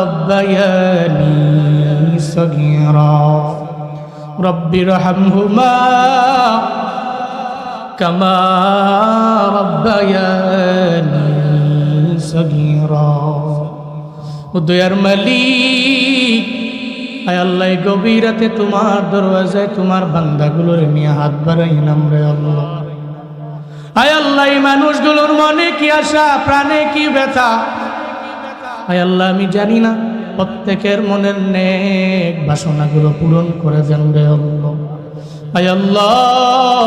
ربياني صغيرا رب ارحمهما كما ربياني صغيرا উদয়ার মালিক, আয় আল্লাহ গভীর রাতে তোমার দরওয়াজায় তোমার বান্দাগুলোর নিয়ে হাত বাড়াইলাম রে আল্লাহ। আয় আল্লাহ এই মানুষগুলোর মনে কি আশা, প্রাণে কি ব্যথা, আয় আল্লাহ আমি জানি না, প্রত্যেকের মনের নেক বাসনাগুলো পূরণ করে দেন রে আল্লাহ। আয় আল্লাহ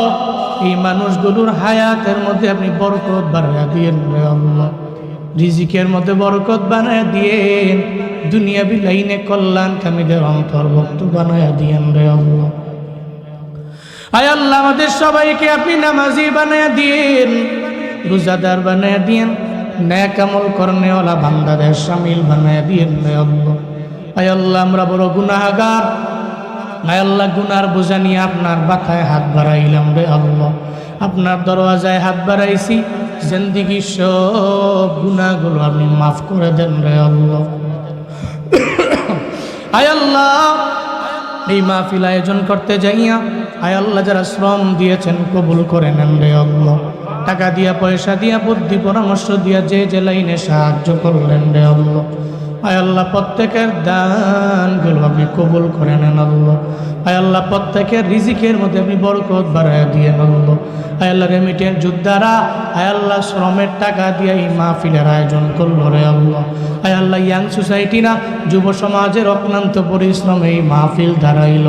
এই মানুষগুলোর হায়াতের মধ্যে আপনি বরকত বাড়াইয়া দিয়েন রে আল্লাহ, রিজিকের মধ্যে বরকত বানায়া দিয়েন, দুনিয়াবি লাইনে কল্যাণ কামীদের অন্তর্ভুক্ত বানায়া দিয়েন রে আল্লাহ। আয় আল্লাহ আমাদের সবাইকে আপনি নামাজি বানায়া দিয়েন, রোজাদার বানায়া দিয়েন, নেক আমল করনেওয়ালা বান্দাদের শামিল বানায়া দিয়েন রে আল্লাহ। আয় আল্লাহ আমরা বড় গুনাহগার, আয় আল্লাহ গুনার বোঝা নিয়ে আপনার বাতায় হাত বাড়াইলাম রে আল্লাহ, আপনার দরওয়াজায় হাত বাড়াইছি, জিন্দেগির সব গুনাহগুলো আপনি মাফ করে দেন রে আল্লাহ। আয় আল্লাহ এই মাহফিল আয়োজন করতে যাইয়া আয় আল্লাহ যারা শ্রম দিয়েছেন কবুল করে নেন রে আল্লাহ, টাকা দিয়া পয়সা দিয়া বুদ্ধি পরামর্শ দিয়া যে যে লাইনে সাহায্য করলেন রে আল্লাহ, আয় আল্লাহ প্রত্যেকের দানগুলো আপনি কবুল করে নেন আল্লাহ। আয় আল্লাহ প্রত্যেকের রিজিকের মধ্যে আপনি বরকত বাড়াইয়া দিয়েন আল্লাহ। আয় আল্লাহ রেমিটেন্স যোদ্ধারা আয় আল্লাহ শ্রমের টাকা দিয়ে এই মাহফিলের আয়োজন করলো রে আল্লাহ। আয় আল্লাহ ইয়াং সোসাইটিরা যুব সমাজের অক্লান্ত পরিশ্রমে এই মাহফিল দাঁড়াইল,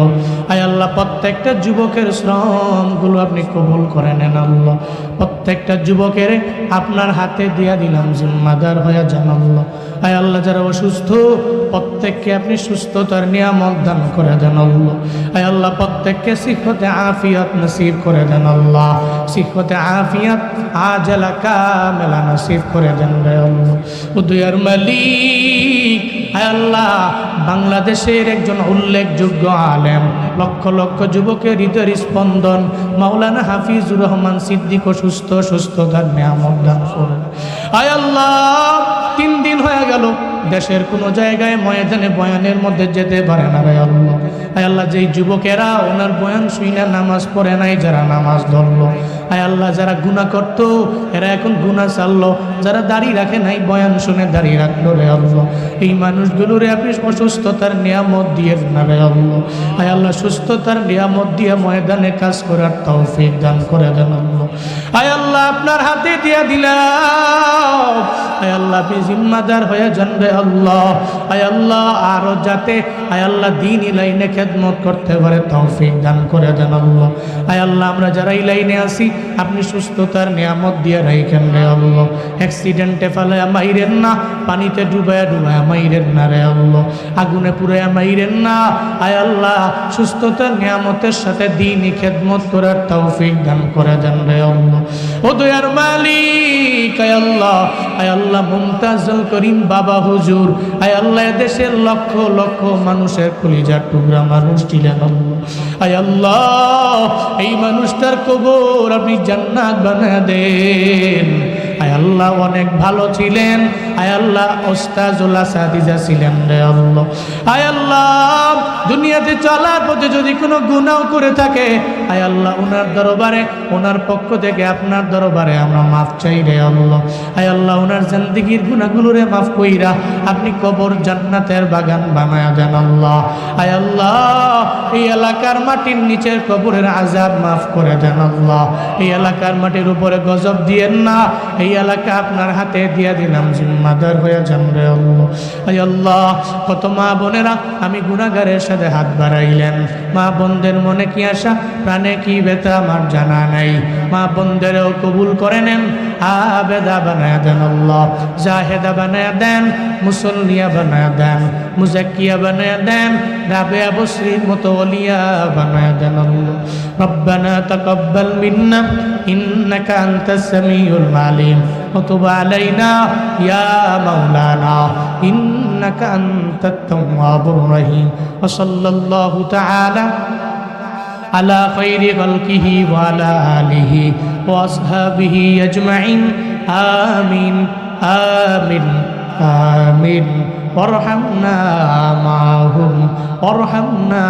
আয় আল্লাহ প্রত্যেকটা যুবকের শ্রমগুলো আপনি কবুল করে নেন আল্লাহ। প্রত্যেকটা যুবকের আপনার হাতে দিয়া দিলাম, জিম্মাদার হয়ে যান আল্লাহ। আয় আল্লাহ যারা অসুস্থ প্রত্যেককে আপনি সুস্থতার নিয়ামত দান করে দেন আল্লাহ। আয় আল্লাহ প্রত্যেককে সিহতে আফিয়াত নসিব করে দেন আল্লাহ, সিহতে আফিয়াত আজলা কামেলা নসিব করে দেন রে আল্লাহ। উদয়ার মালিক আয় আল্লাহ বাংলাদেশের একজন উল্লেখযোগ্য আলেম, লক্ষ লক্ষ যুবকের হৃদয়ের স্পন্দন মাওলানা হাফিজুর রহমান সিদ্দিক সুস্থতার নিয়ামত দান করেন। আয় আল্লাহ 3 দিন হয়ে গেল দেশের কোনো জায়গায় ময়দানে বয়ানের মধ্যে যেতে পারে না রে আল্লাহ। আয় আল্লাহ, যেই যুবকেরা ওনার বয়ান শুইনা নামাজ পড়ে নাই, যারা নামাজ ধরলো, আয় আল্লাহ যারা গুনাহ করতো এরা এখন গুনাহ ছাড়লো, যারা দাড়ি রাখে নাই বয়ান শুনে দাড়ি রাখলো রে আল্লাহ। এই মানুষগুলোরে আপনি অসুস্থতার নিয়ামত দিয়ে না রে আল্লাহ। আয় আল্লাহ সুস্থতার নিয়ামত দিয়ে ময়দানে কাজ করার তৌফিক দান করে দেন আল্লাহ। আয় আল্লাহ আপনার হাতে দিয়ে দিলাম, আয় আল্লাহ আপনি জিম্মাদার হয়ে যান রে আল্লাহ। আয় আল্লাহ আরো যাতে আয় আল্লাহ দ্বীনি লাইনে খেদমত করতে পারে তৌফিক দান করে দেন আল্লাহ। আয় আল্লাহ আমরা যারা এই লাইনে আছি আপনি সুস্থতার নিয়ামত দিয়ে রাখেন রে আল্লাহ। অ্যাক্সিডেন্টে ফেলায় মাইরেন না, পানিতে ডুবায়া ডুবায়া মাইরেন না রে আল্লাহ, আগুনে পুড়ায়া মাইরেন না। আয় আল্লাহ সুস্থতার নিয়ামতের সাথে দ্বীনি খেদমত করার তৌফিক দান করে দেন রে আল্লাহ। ও দয়ার মালিক আয় আল্লাহ, আয় আল্লাহ মুমতাজুল করিম বাবা হুজুর, আয় আল্লাহ দেশের লক্ষ লক্ষ মানুষের কলিজার টুকরা মানুষ ছিলেন আল্লাহ। আয় আল্লাহ এই মানুষটার কবর আপনি জান্নাত বানায় দেন। আয় আল্লাহ অনেক ভালো ছিলেন, আয় আল্লাহ ওস্তাজুল আসাদিজা ছিলেন রে আল্লাহ। আয় আল্লাহ দুনিয়াতে চলার পথে যদি কোনো গুনাহ করে থাকে আয় আল্লাহ ওনার দরবারে, ওনার পক্ষ থেকে আপনার দরবারে আমরা মাফ চাই রে আল্লাহ। আয় আল্লাহ ওনার জিন্দেগীর গুনাহগুলোরে মাফ কইরা আপনি কবর জান্নাতের বাগান বানায়া দেন আল্লাহ। আয় আল্লাহ এই এলাকার মাটির নিচের কবরের আযাব মাফ করে দেন আল্লাহ। এই এলাকার মাটির উপরে গজব দিয়েন না, এই এলাকা আপনার হাতে দিয়ে দিলাম, জিম্মাদার হয়ে যান রে আল্লাহ। আয় আল্লাহ কত মা বোনেরা আমি গুনাহগারের সাথে হাত বাড়াইলেন, মা বোনদের মনে কি আশা প্রাণে কি ব্যথা আমার জানা নাই, মা বোনদেরও কবুল করে নেন, আবেদা বানায়া দেন আল্লাহ, জাহেদা বানায়া দেন, মুসল্লিয়া বানায়া দেন, মুজাক্কিয়া বানায়া দেন, রাবেয়া বসরির মতো ওলিয়া বানায়া দেন আল্লাহ। রব্বানা তাকাব্বাল মিন্না ইন্নাকা আনতাস সামিউল আলিম ওয়া তুব আলাইনা ইয়া মাওলানা ইন্নাকা আনতাত তাওয়াবুর রহিম। ওয়া সাল্লাল্লাহু তাআলা আলা খাইরি খালকিহি ওয়া আলা আলিহি ওয়া আসহাবিহি আজমাইন। আমিন আমিন আমিন। ওয়ারহামনা মাহুম ওয়ারহামনা